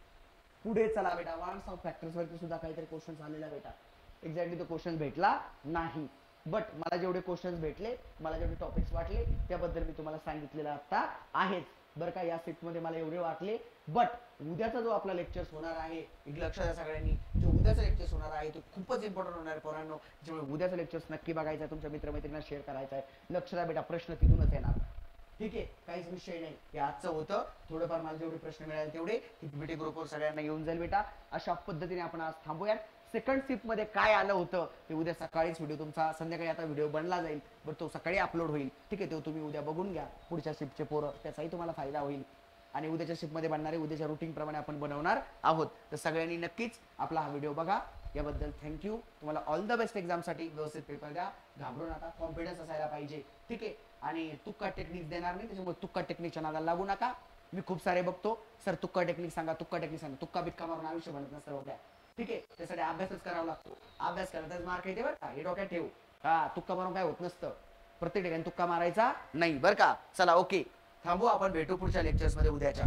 पुढे चला बेटा, वन्स ऑफ फॅक्टर्स वरती सुद्धा काहीतरी क्वेश्चन आलेला बेटा. एक्झॅक्टली तो क्वेश्चन भेटला नाही, बट मला जेवढे क्वेश्चन्स भेटले, मला जेवढे टॉपिक्स वाटले त्याबद्दल मी तुम्हाला सांगितलेलं आता आहेच बरं का. या सेटमध्ये मला एवढे वाटले. बट उद्याचा जो आपला लेक्चर्स होणार आहे, एक लक्षात द्या सगळ्यांनी, जो उद्याचा लेक्चर्स होणार आहे तो खूपच इम्पॉर्टंट होणार आहे पोरांनो. त्यामुळे उद्याचा लेक्चर्स नक्की बघायचा आहे, तुमच्या मित्रमैत्रिणींना शेअर करायचा आहे. लक्ष द्या बेटा, प्रश्न तिथूनच येणार. ठीक आहे, काहीच विषय नाही. हे आजचं होतं, थोडंफार मला जेवढे प्रश्न मिळाले तेवढे पीपीटी ग्रुपवर सगळ्यांना येऊन जाईल बेटा. अशा पद्धतीने आपण आज थांबूयात. सेकंड शिफ्ट मध्ये काय आलं होतं ते उद्या सकाळीच व्हिडिओ तुमचा, संध्याकाळी आता व्हिडिओ बनला जाईल बरं, तो सकाळी अपलोड होईल. ठीक आहे, तो तुम्ही उद्या बघून घ्या. पुढच्या शिफ्टचे पोरं, त्याचाही तुम्हाला फायदा होईल. आणि उद्याच्या शिफ्टमध्ये बनणारे उद्याच्या रुटीन प्रमाणे आपण बनवणार आहोत. तर सगळ्यांनी नक्कीच आपला हा व्हिडिओ बघा. याबद्दल थँक्यू. तुम्हाला ऑल द बेस्ट एक्झामसाठी. व्यवस्थित पेपर द्या, घाबरू नका, कॉन्फिडन्स असायला पाहिजे. ठीक आहे, आणि तुक्का टेक्निक देणार नाही, त्याच्यामुळे तुक्का टेक्निकच्या नादाला लागू नका. मी खूप सारे बघतो, सर तुक्का टेक्निक सांगा, तुक्का टेक्निक सांगा. तुक्का बिक्का मारून आयुष्य बनत नसतं बघा. ठीक आहे, त्यासाठी अभ्यासच करावा लागतो. अभ्यास करा तर मार्क येते बरं का, हे डोक्यात ठेव. हा, तुक्का मारून काय होत नसतं. प्रत्येक ठिकाणी तुक्का मारायचा नाही बरं का. चला ओके, थांबू, आपण भेटू पुढच्या लेक्चर्स मध्ये उद्याच्या.